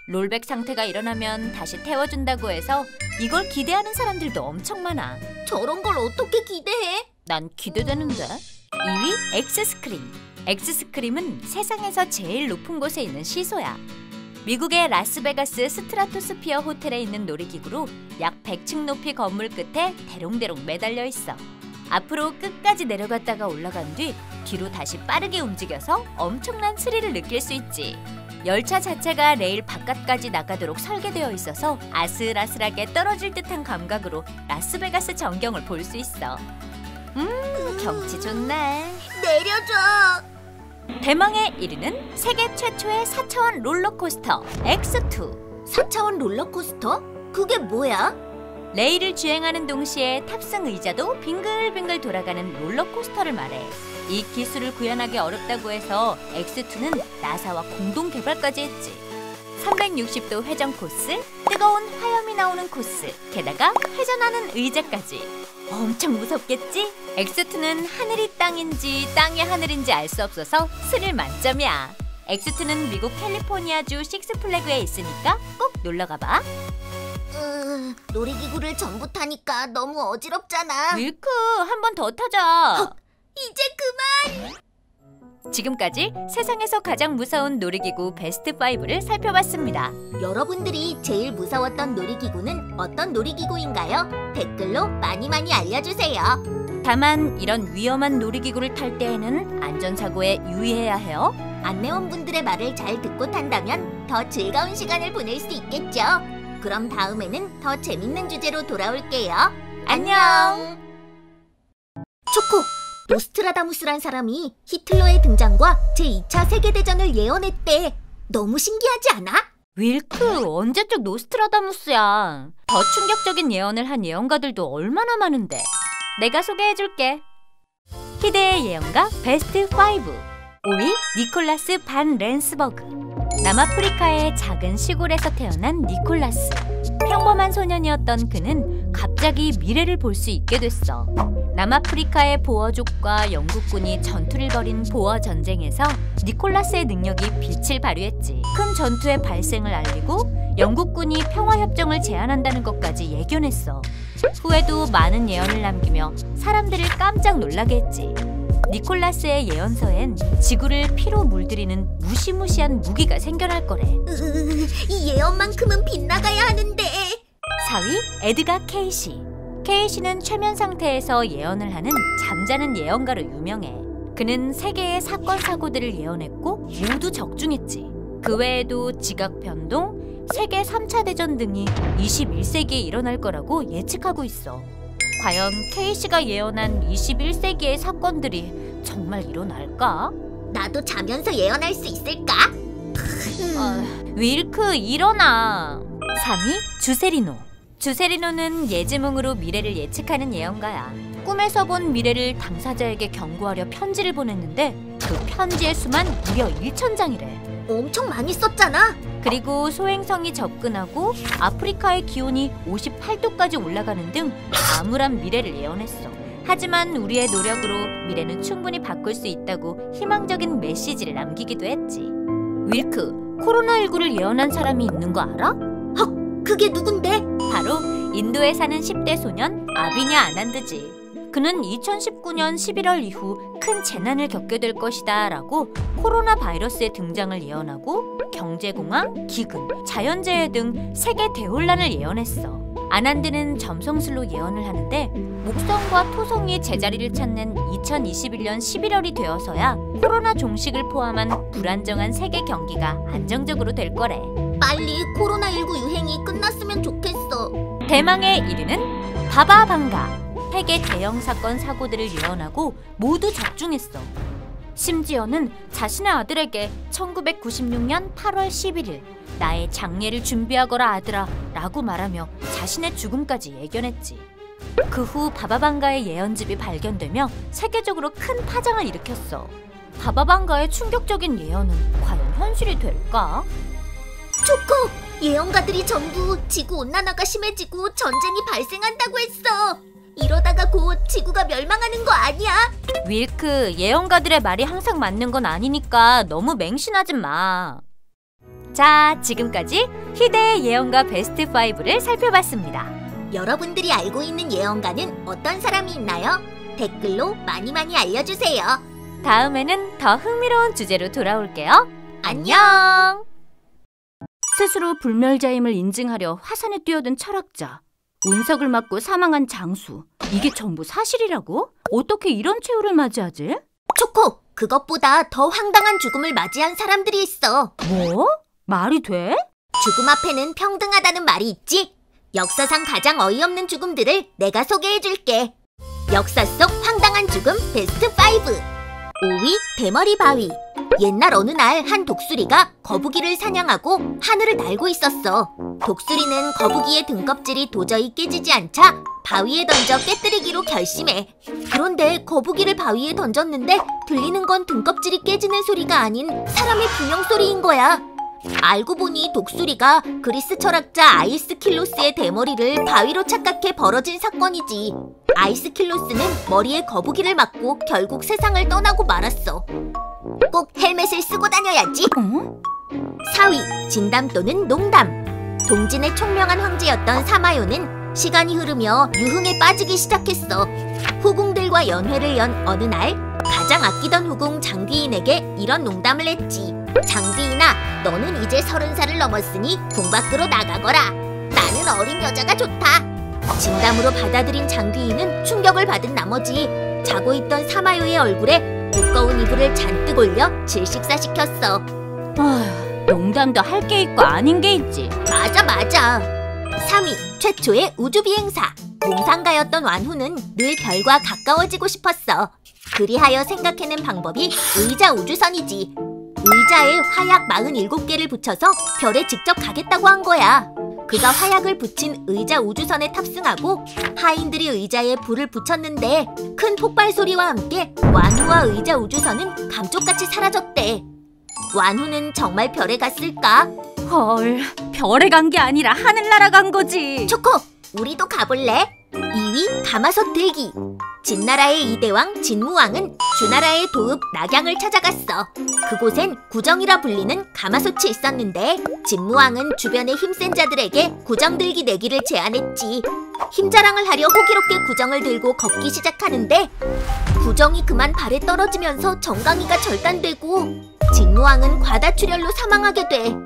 롤백 상태가 일어나면 다시 태워준다고 해서 이걸 기대하는 사람들도 엄청 많아. 저런 걸 어떻게 기대해? 난 기대되는데. 2위 엑스스크림. 엑스스크림은 세상에서 제일 높은 곳에 있는 시소야. 미국의 라스베가스 스트라토스피어 호텔에 있는 놀이기구로 약 100층 높이 건물 끝에 대롱대롱 매달려 있어. 앞으로 끝까지 내려갔다가 올라간 뒤 뒤로 다시 빠르게 움직여서 엄청난 스릴을 느낄 수 있지. 열차 자체가 레일 바깥까지 나가도록 설계되어 있어서 아슬아슬하게 떨어질 듯한 감각으로 라스베가스 전경을 볼 수 있어. 경치 좋네. 내려줘. 대망의 1위는 세계 최초의 4차원 롤러코스터 X2. 4차원 롤러코스터? 그게 뭐야? 레일을 주행하는 동시에 탑승 의자도 빙글빙글 돌아가는 롤러코스터를 말해. 이 기술을 구현하기 어렵다고 해서 X2는 나사와 공동 개발까지 했지. 360도 회전 코스, 뜨거운 화염이 나오는 코스, 게다가 회전하는 의자까지. 엄청 무섭겠지? X2는 하늘이 땅인지 땅이 하늘인지 알 수 없어서 스릴 만점이야. X2는 미국 캘리포니아주 식스플래그에 있으니까 꼭 놀러가봐. 놀이기구를 전부 타니까 너무 어지럽잖아. 밀크, 한 번 더 타자. 이제 그만! 지금까지 세상에서 가장 무서운 놀이기구 베스트 5를 살펴봤습니다. 여러분들이 제일 무서웠던 놀이기구는 어떤 놀이기구인가요? 댓글로 많이 알려주세요. 다만 이런 위험한 놀이기구를 탈 때에는 안전사고에 유의해야 해요. 안내원분들의 말을 잘 듣고 탄다면 더 즐거운 시간을 보낼 수 있겠죠. 그럼 다음에는 더 재밌는 주제로 돌아올게요. 안녕! 초코! 노스트라다무스란 사람이 히틀러의 등장과 제2차 세계대전을 예언했대. 너무 신기하지 않아? 윌크, 언제적 노스트라다무스야. 더 충격적인 예언을 한 예언가들도 얼마나 많은데. 내가 소개해줄게. 희대의 예언가 베스트 5. 5위 니콜라스 반 렌스버그. 남아프리카의 작은 시골에서 태어난 니콜라스. 평범한 소년이었던 그는 갑자기 미래를 볼 수 있게 됐어. 남아프리카의 보어족과 영국군이 전투를 벌인 보어 전쟁에서 니콜라스의 능력이 빛을 발휘했지. 큰 전투의 발생을 알리고 영국군이 평화협정을 제안한다는 것까지 예견했어. 후에도 많은 예언을 남기며 사람들을 깜짝 놀라게 했지. 니콜라스의 예언서엔 지구를 피로 물들이는 무시무시한 무기가 생겨날 거래. 이 예언만큼은 빗나가야 하는데. 4위 에드가 케이시. 케이시는 최면 상태에서 예언을 하는 잠자는 예언가로 유명해. 그는 세계의 사건 사고들을 예언했고 모두 적중했지. 그 외에도 지각 변동, 세계 3차 대전 등이 21세기에 일어날 거라고 예측하고 있어. 과연 K씨가 예언한 21세기의 사건들이 정말 일어날까? 나도 자면서 예언할 수 있을까? 윌크, 일어나! 3위 주세리노. 주세리노는 예지몽으로 미래를 예측하는 예언가야. 꿈에서 본 미래를 당사자에게 경고하려 편지를 보냈는데 그 편지의 수만 무려 1,000장이래. 엄청 많이 썼잖아. 그리고 소행성이 접근하고 아프리카의 기온이 58도까지 올라가는 등 암울한 미래를 예언했어. 하지만 우리의 노력으로 미래는 충분히 바꿀 수 있다고 희망적인 메시지를 남기기도 했지. 윌크, 코로나19를 예언한 사람이 있는 거 알아? 헉, 그게 누군데? 바로 인도에 사는 10대 소년 아비냐 아난드지. 그는 2019년 11월 이후 큰 재난을 겪게 될 것이다 라고 코로나 바이러스의 등장을 예언하고 경제공황, 기근, 자연재해 등 세계 대혼란을 예언했어. 아난드는 점성술로 예언을 하는데 목성과 토성이 제자리를 찾는 2021년 11월이 되어서야 코로나 종식을 포함한 불안정한 세계 경기가 안정적으로 될 거래. 빨리 코로나19 유행이 끝났으면 좋겠어. 대망의 1위는 바바방가. 세계 대형 사건 사고들을 예언하고 모두 적중했어. 심지어는 자신의 아들에게 1996년 8월 11일 나의 장례를 준비하거라 아들아 라고 말하며 자신의 죽음까지 예견했지. 그 후 바바방가의 예언집이 발견되며 세계적으로 큰 파장을 일으켰어. 바바방가의 충격적인 예언은 과연 현실이 될까? 초코! 예언가들이 전부 지구온난화가 심해지고 전쟁이 발생한다고 했어. 이러다가 곧 지구가 멸망하는 거 아니야? 윌크, 예언가들의 말이 항상 맞는 건 아니니까 너무 맹신하지 마. 자, 지금까지 희대의 예언가 베스트 5를 살펴봤습니다. 여러분들이 알고 있는 예언가는 어떤 사람이 있나요? 댓글로 많이 알려주세요. 다음에는 더 흥미로운 주제로 돌아올게요. 안녕! 스스로 불멸자임을 인증하려 화산에 뛰어든 철학자, 운석을 맞고 사망한 장수, 이게 전부 사실이라고? 어떻게 이런 최후를 맞이하지? 초코! 그것보다 더 황당한 죽음을 맞이한 사람들이 있어. 뭐? 말이 돼? 죽음 앞에는 평등하다는 말이 있지? 역사상 가장 어이없는 죽음들을 내가 소개해줄게. 역사 속 황당한 죽음 베스트 5. 5위 대머리 바위. 옛날 어느 날 한 독수리가 거북이를 사냥하고 하늘을 날고 있었어. 독수리는 거북이의 등껍질이 도저히 깨지지 않자 바위에 던져 깨뜨리기로 결심해. 그런데 거북이를 바위에 던졌는데 들리는 건 등껍질이 깨지는 소리가 아닌 사람의 비명 소리인 거야. 알고 보니 독수리가 그리스 철학자 아이스킬로스의 대머리를 바위로 착각해 벌어진 사건이지. 아이스킬로스는 머리에 거북이를 맞고 결국 세상을 떠나고 말았어. 꼭 헬멧을 쓰고 다녀야지. 4위 진담 또는 농담. 동진의 총명한 황제였던 사마요는 시간이 흐르며 유흥에 빠지기 시작했어. 후궁들과 연회를 연 어느 날 가장 아끼던 후궁 장귀인에게 이런 농담을 했지. 장귀인아, 너는 이제 30살을 넘었으니 궁 밖으로 나가거라. 나는 어린 여자가 좋다. 진담으로 받아들인 장귀인은 충격을 받은 나머지 자고 있던 사마요의 얼굴에 두꺼운 이불을 잔뜩 올려 질식사시켰어. 아휴, 농담도 할 게 있고 아닌 게 있지. 맞아. 3위 최초의 우주비행사. 몽상가였던 완후는 늘 별과 가까워지고 싶었어. 그리하여 생각해낸 방법이 의자 우주선이지. 의자에 화약 47개를 붙여서 별에 직접 가겠다고 한 거야. 그가 화약을 붙인 의자 우주선에 탑승하고 하인들이 의자에 불을 붙였는데 큰 폭발 소리와 함께 완후와 의자 우주선은 감쪽같이 사라졌대. 완후는 정말 별에 갔을까? 헐, 별에 간 게 아니라 하늘나라 간 거지. 초코, 우리도 가볼래? 2위 가마솥 들기. 진나라의 이대왕 진무왕은 주나라의 도읍 낙양을 찾아갔어. 그곳엔 구정이라 불리는 가마솥이 있었는데 진무왕은 주변의 힘센 자들에게 구정 들기 내기를 제안했지. 힘자랑을 하려 호기롭게 구정을 들고 걷기 시작하는데 구정이 그만 발에 떨어지면서 정강이가 절단되고 진무왕은 과다출혈로 사망하게 돼.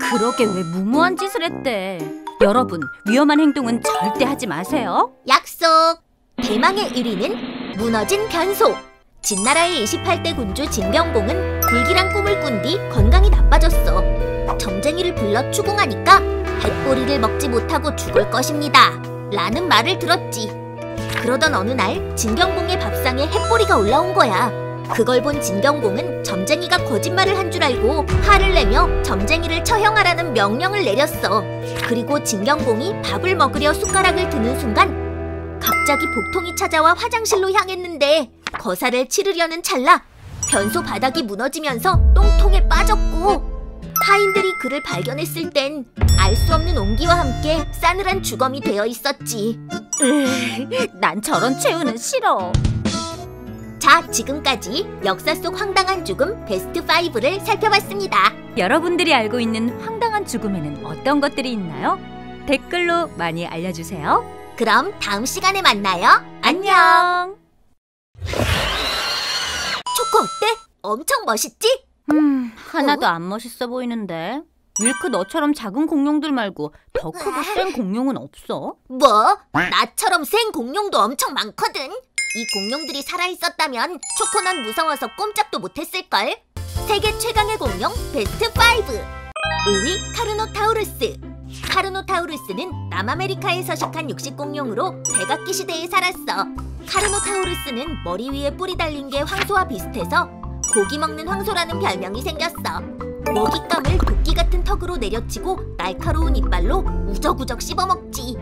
그러게 왜 무모한 짓을 했대. 여러분, 위험한 행동은 절대 하지 마세요. 약속! 대망의 1위는 무너진 변소. 진나라의 28대 군주 진병봉은 불길한 꿈을 꾼 뒤 건강이 나빠졌어. 점쟁이를 불러 추궁하니까 뱃보리를 먹지 못하고 죽을 것입니다 라는 말을 들었지. 그러던 어느 날 진경봉의 밥상에 햇보리가 올라온 거야. 그걸 본 진경봉은 점쟁이가 거짓말을 한 줄 알고 화를 내며 점쟁이를 처형하라는 명령을 내렸어. 그리고 진경봉이 밥을 먹으려 숟가락을 드는 순간 갑자기 복통이 찾아와 화장실로 향했는데 거사를 치르려는 찰나 변소 바닥이 무너지면서 똥통에 빠졌고, 타인들이 그를 발견했을 땐 알 수 없는 온기와 함께 싸늘한 주검이 되어 있었지. 난 저런 최후는 싫어. 자, 지금까지 역사 속 황당한 죽음 베스트 5를 살펴봤습니다. 여러분들이 알고 있는 황당한 죽음에는 어떤 것들이 있나요? 댓글로 많이 알려주세요. 그럼 다음 시간에 만나요. 안녕. 초코 어때? 엄청 멋있지? 하나도 안 멋있어 보이는데. 윌크 너처럼 작은 공룡들 말고 더 크고 센 공룡은 없어? 뭐? 나처럼 센 공룡도 엄청 많거든. 이 공룡들이 살아있었다면 초코는 무서워서 꼼짝도 못했을걸. 세계 최강의 공룡 베스트 5. 5위 카르노타우루스. 카르노타우루스는 남아메리카에 서식한 육식공룡으로 백악기 시대에 살았어. 카르노타우루스는 머리 위에 뿔이 달린 게 황소와 비슷해서 고기 먹는 황소라는 별명이 생겼어. 먹잇감을 도끼 같은 턱으로 내려치고 날카로운 이빨로 우적우적 씹어먹지.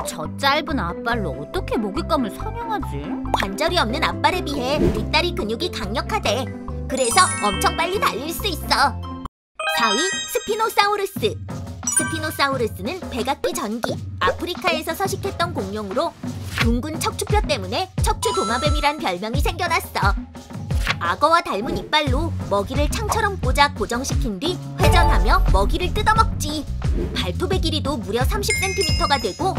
저 짧은 앞발로 어떻게 먹잇감을 사냥하지? 관절이 없는 앞발에 비해 뒷다리 근육이 강력하대. 그래서 엄청 빨리 달릴 수 있어. 4위 스피노사우루스. 스피노사우루스는 백악기 전기 아프리카에서 서식했던 공룡으로 둥근 척추뼈 때문에 척추도마뱀이란 별명이 생겨났어. 악어와 닮은 이빨로 먹이를 창처럼 꽂아 고정시킨 뒤 회전하며 먹이를 뜯어먹지. 발톱의 길이도 무려 30cm가 되고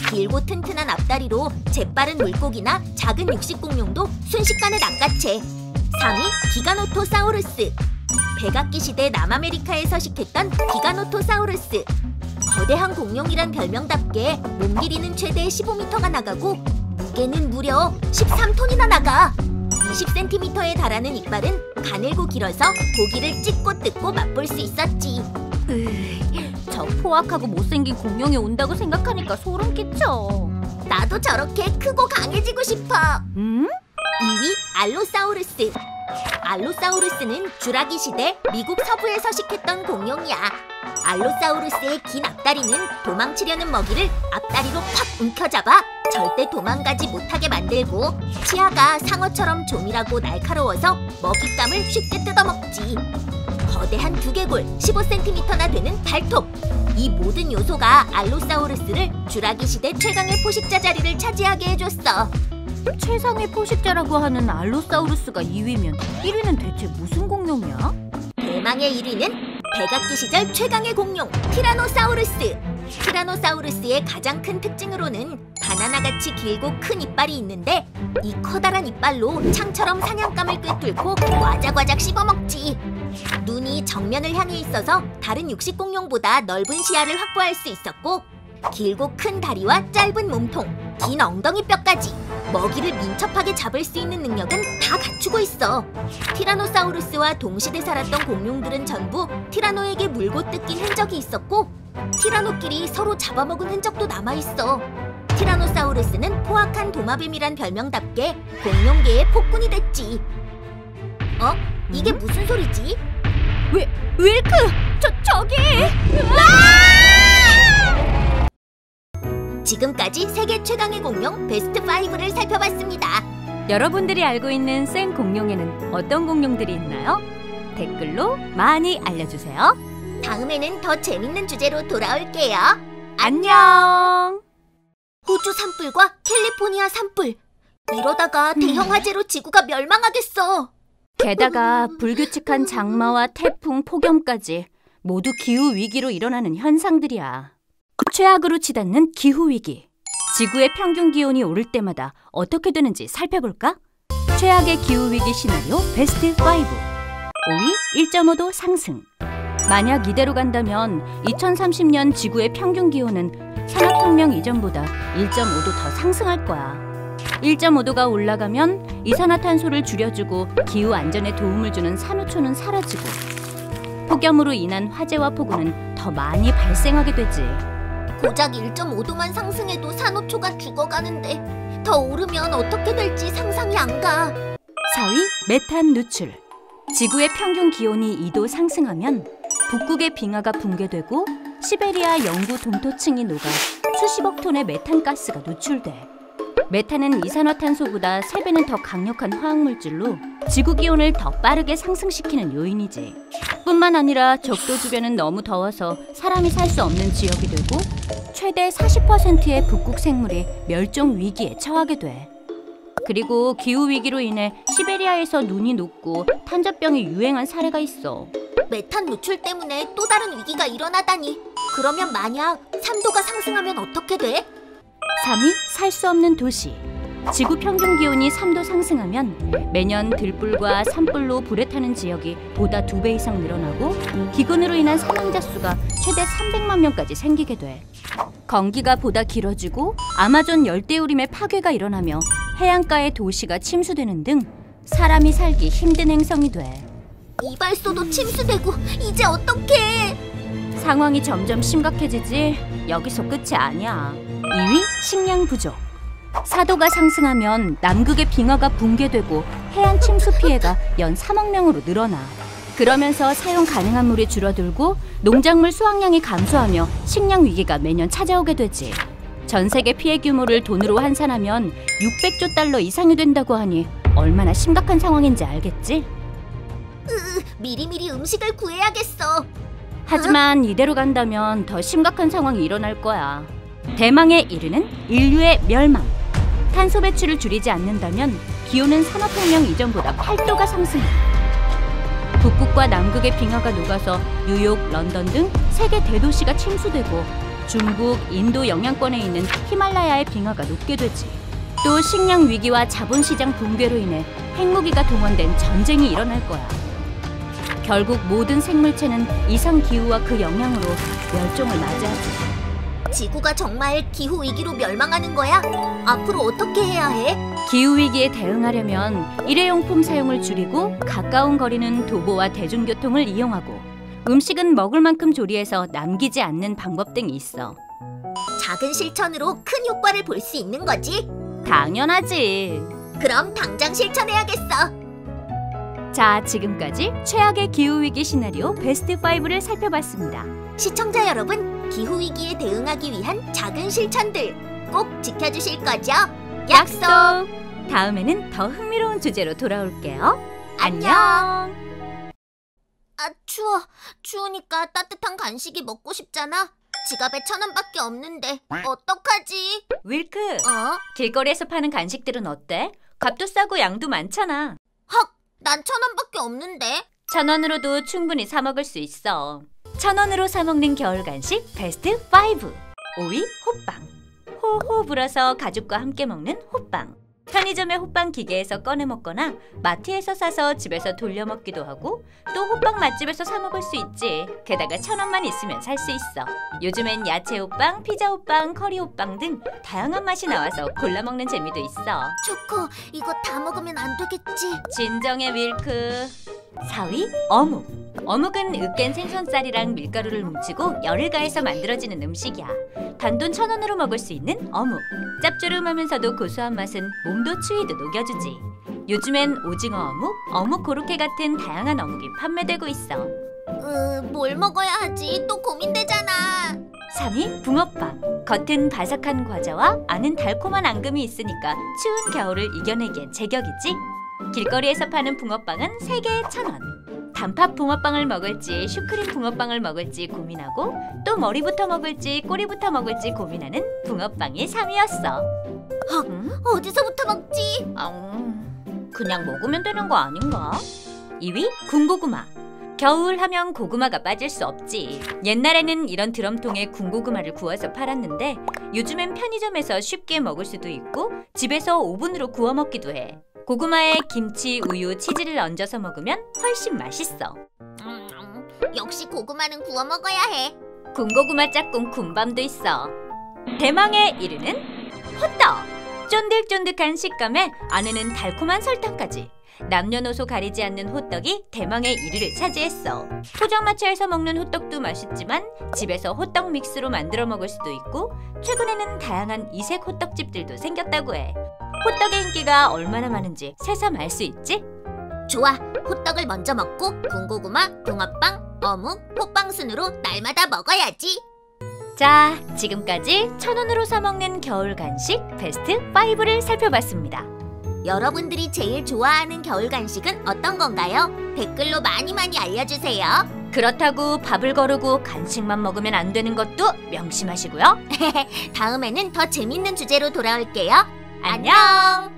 길고 튼튼한 앞다리로 재빠른 물고기나 작은 육식공룡도 순식간에 낚아채. 3위 기가노토사우루스. 백악기 시대 남아메리카에 서식했던 기가노토사우루스. 거대한 공룡이란 별명답게 몸 길이는 최대 15m가 나가고 무게는 무려 13톤이나 나가. 20cm에 달하는 이빨은 가늘고 길어서 고기를 찢고 뜯고 맛볼 수 있었지. 저 포악하고 못생긴 공룡이 온다고 생각하니까 소름 끼쳐. 나도 저렇게 크고 강해지고 싶어. 2위 알로사우루스. 알로사우루스는 주라기 시대 미국 서부에 서식했던 공룡이야. 알로사우루스의 긴 앞다리는 도망치려는 먹이를 앞다리로 팍 움켜잡아 절대 도망가지 못하게 만들고, 치아가 상어처럼 조밀하고 날카로워서 먹잇감을 쉽게 뜯어먹지. 거대한 두개골, 15cm나 되는 발톱, 이 모든 요소가 알로사우루스를 주라기 시대 최강의 포식자 자리를 차지하게 해줬어. 최상의 포식자라고 하는 알로사우루스가 2위면 1위는 대체 무슨 공룡이야? 대망의 1위는 백악기 시절 최강의 공룡 티라노사우루스. 티라노사우루스의 가장 큰 특징으로는 바나나같이 길고 큰 이빨이 있는데, 이 커다란 이빨로 창처럼 사냥감을 꿰뚫고 와작와작 씹어먹지. 눈이 정면을 향해 있어서 다른 육식공룡보다 넓은 시야를 확보할 수 있었고, 길고 큰 다리와 짧은 몸통, 긴 엉덩이뼈까지 먹이를 민첩하게 잡을 수 있는 능력은 다 갖추고 있어. 티라노사우루스와 동시대 살았던 공룡들은 전부 티라노에게 물고 뜯긴 흔적이 있었고, 티라노끼리 서로 잡아먹은 흔적도 남아있어. 티라노사우루스는 포악한 도마뱀이란 별명답게 공룡계의 폭군이 됐지. 이게 무슨 소리지? 윌크! 저기! 지금까지 세계 최강의 공룡 베스트 5를 살펴봤습니다. 여러분들이 알고 있는 센 공룡에는 어떤 공룡들이 있나요? 댓글로 많이 알려주세요. 다음에는 더 재밌는 주제로 돌아올게요. 안녕! 호주 산불과 캘리포니아 산불. 이러다가 대형 화재로 지구가 멸망하겠어. 게다가 불규칙한 장마와 태풍, 폭염까지 모두 기후 위기로 일어나는 현상들이야. 최악으로 치닫는 기후 위기. 지구의 평균 기온이 오를 때마다 어떻게 되는지 살펴볼까? 최악의 기후 위기 시나리오 베스트 5. 5위 1.5도 상승. 만약 이대로 간다면 2030년 지구의 평균 기온은 산업혁명 이전보다 1.5도 더 상승할 거야. 1.5도가 올라가면 이산화탄소를 줄여주고 기후 안전에 도움을 주는 산호초는 사라지고, 폭염으로 인한 화재와 폭우는 더 많이 발생하게 되지. 고작 1.5도만 상승해도 산호초가 죽어가는데 더 오르면 어떻게 될지 상상이 안 가. 4위 메탄 누출. 지구의 평균 기온이 2도 상승하면 북극의 빙하가 붕괴되고 시베리아 영구 동토층이 녹아 수십억 톤의 메탄가스가 노출돼. 메탄은 이산화탄소보다 3배는 더 강력한 화학물질로 지구 기온을 더 빠르게 상승시키는 요인이지. 뿐만 아니라 적도 주변은 너무 더워서 사람이 살 수 없는 지역이 되고 최대 40%의 북극 생물이 멸종 위기에 처하게 돼. 그리고 기후 위기로 인해 시베리아에서 눈이 녹고 탄저병이 유행한 사례가 있어. 메탄 누출 때문에 또 다른 위기가 일어나다니. 그러면 만약 3도가 상승하면 어떻게 돼? 3위 살 수 없는 도시. 지구 평균 기온이 3도 상승하면 매년 들불과 산불로 불에 타는 지역이 보다 2배 이상 늘어나고 기근으로 인한 사망자 수가 최대 300만 명까지 생기게 돼. 건기가 보다 길어지고 아마존 열대우림의 파괴가 일어나며 해안가의 도시가 침수되는 등 사람이 살기 힘든 행성이 돼. 이발소도 침수되고 이제 어떡해? 상황이 점점 심각해지지 여기서 끝이 아니야. 2위 식량 부족. 4도가 상승하면 남극의 빙하가 붕괴되고 해안 침수 피해가 연 3억 명으로 늘어나. 그러면서 사용 가능한 물이 줄어들고 농작물 수확량이 감소하며 식량 위기가 매년 찾아오게 되지. 전 세계 피해 규모를 돈으로 환산하면 600조 달러 이상이 된다고 하니 얼마나 심각한 상황인지 알겠지? 미리미리 음식을 구해야겠어. 하지만 이대로 간다면 더 심각한 상황이 일어날 거야. 대망에 이르는 인류의 멸망. 탄소 배출을 줄이지 않는다면 기온은 산업혁명 이전보다 8도가 상승해. 북극과 남극의 빙하가 녹아서 뉴욕, 런던 등 세계 대도시가 침수되고 중국, 인도 영향권에 있는 히말라야의 빙하가 녹게 되지. 또 식량 위기와 자본시장 붕괴로 인해 핵무기가 동원된 전쟁이 일어날 거야. 결국 모든 생물체는 이상기후와 그 영향으로 멸종을 맞이하지. 지구가 정말 기후 위기로 멸망하는 거야? 앞으로 어떻게 해야 해? 기후위기에 대응하려면 일회용품 사용을 줄이고 가까운 거리는 도보와 대중교통을 이용하고 음식은 먹을 만큼 조리해서 남기지 않는 방법 등이 있어. 작은 실천으로 큰 효과를 볼 수 있는 거지? 당연하지. 그럼 당장 실천해야겠어. 자, 지금까지 최악의 기후위기 시나리오 베스트 5를 살펴봤습니다. 시청자 여러분, 기후위기에 대응하기 위한 작은 실천들 꼭 지켜주실 거죠? 약속! 다음에는 더 흥미로운 주제로 돌아올게요. 안녕! 아, 추워. 추우니까 따뜻한 간식이 먹고 싶잖아. 지갑에 1,000원밖에 없는데 어떡하지? 윌크, 길거리에서 길거리에서 파는 간식들은 어때? 값도 싸고 양도 많잖아. 헉! 난 1,000원밖에 없는데. 1,000원으로도 충분히 사 먹을 수 있어. 1,000원으로 사 먹는 겨울 간식 베스트 5. 5위 호빵. 호호 불어서 가족과 함께 먹는 호빵. 편의점의 호빵 기계에서 꺼내 먹거나 마트에서 사서 집에서 돌려 먹기도 하고 또 호빵 맛집에서 사 먹을 수 있지. 게다가 1,000원만 있으면 살 수 있어. 요즘엔 야채 호빵, 피자 호빵, 커리 호빵 등 다양한 맛이 나와서 골라 먹는 재미도 있어. 초코, 이거 다 먹으면 안 되겠지? 진정해 밀크. 4위 어묵. 어묵은 으깬 생선살이랑 밀가루를 뭉치고 열을 가해서 만들어지는 음식이야. 단돈 1,000원으로 먹을 수 있는 어묵. 짭조름하면서도 고소한 맛은 몸도 추위도 녹여주지. 요즘엔 오징어 어묵, 어묵 고로케 같은 다양한 어묵이 판매되고 있어. 뭘 먹어야 하지? 또 고민되잖아. 3위 붕어빵. 겉은 바삭한 과자와 안은 달콤한 앙금이 있으니까 추운 겨울을 이겨내기엔 제격이지. 길거리에서 파는 붕어빵은 3개에 1,000원. 단팥 붕어빵을 먹을지 슈크림 붕어빵을 먹을지 고민하고 또 머리부터 먹을지 꼬리부터 먹을지 고민하는 붕어빵이 3위였어. 어디서부터 먹지? 그냥 먹으면 되는 거 아닌가? 2위 군고구마. 겨울 하면 고구마가 빠질 수 없지. 옛날에는 이런 드럼통에 군고구마를 구워서 팔았는데 요즘엔 편의점에서 쉽게 먹을 수도 있고 집에서 오븐으로 구워 먹기도 해. 고구마에 김치, 우유, 치즈를 얹어서 먹으면 훨씬 맛있어. 역시 고구마는 구워 먹어야 해. 군고구마 짝꿍 군밤도 있어. 대망에 이르는 호떡. 쫀득쫀득한 식감에 안에는 달콤한 설탕까지. 남녀노소 가리지 않는 호떡이 대망의 1위를 차지했어. 포장마차에서 먹는 호떡도 맛있지만 집에서 호떡 믹스로 만들어 먹을 수도 있고 최근에는 다양한 이색 호떡집들도 생겼다고 해. 호떡의 인기가 얼마나 많은지 새삼 알 수 있지? 좋아, 호떡을 먼저 먹고 군고구마, 붕어빵, 어묵, 호빵 순으로 날마다 먹어야지. 자, 지금까지 1,000원으로 사 먹는 겨울 간식 베스트 5를 살펴봤습니다. 여러분들이 제일 좋아하는 겨울 간식은 어떤 건가요? 댓글로 많이 알려주세요. 그렇다고 밥을 거르고 간식만 먹으면 안 되는 것도 명심하시고요. 다음에는 더 재밌는 주제로 돌아올게요. 안녕!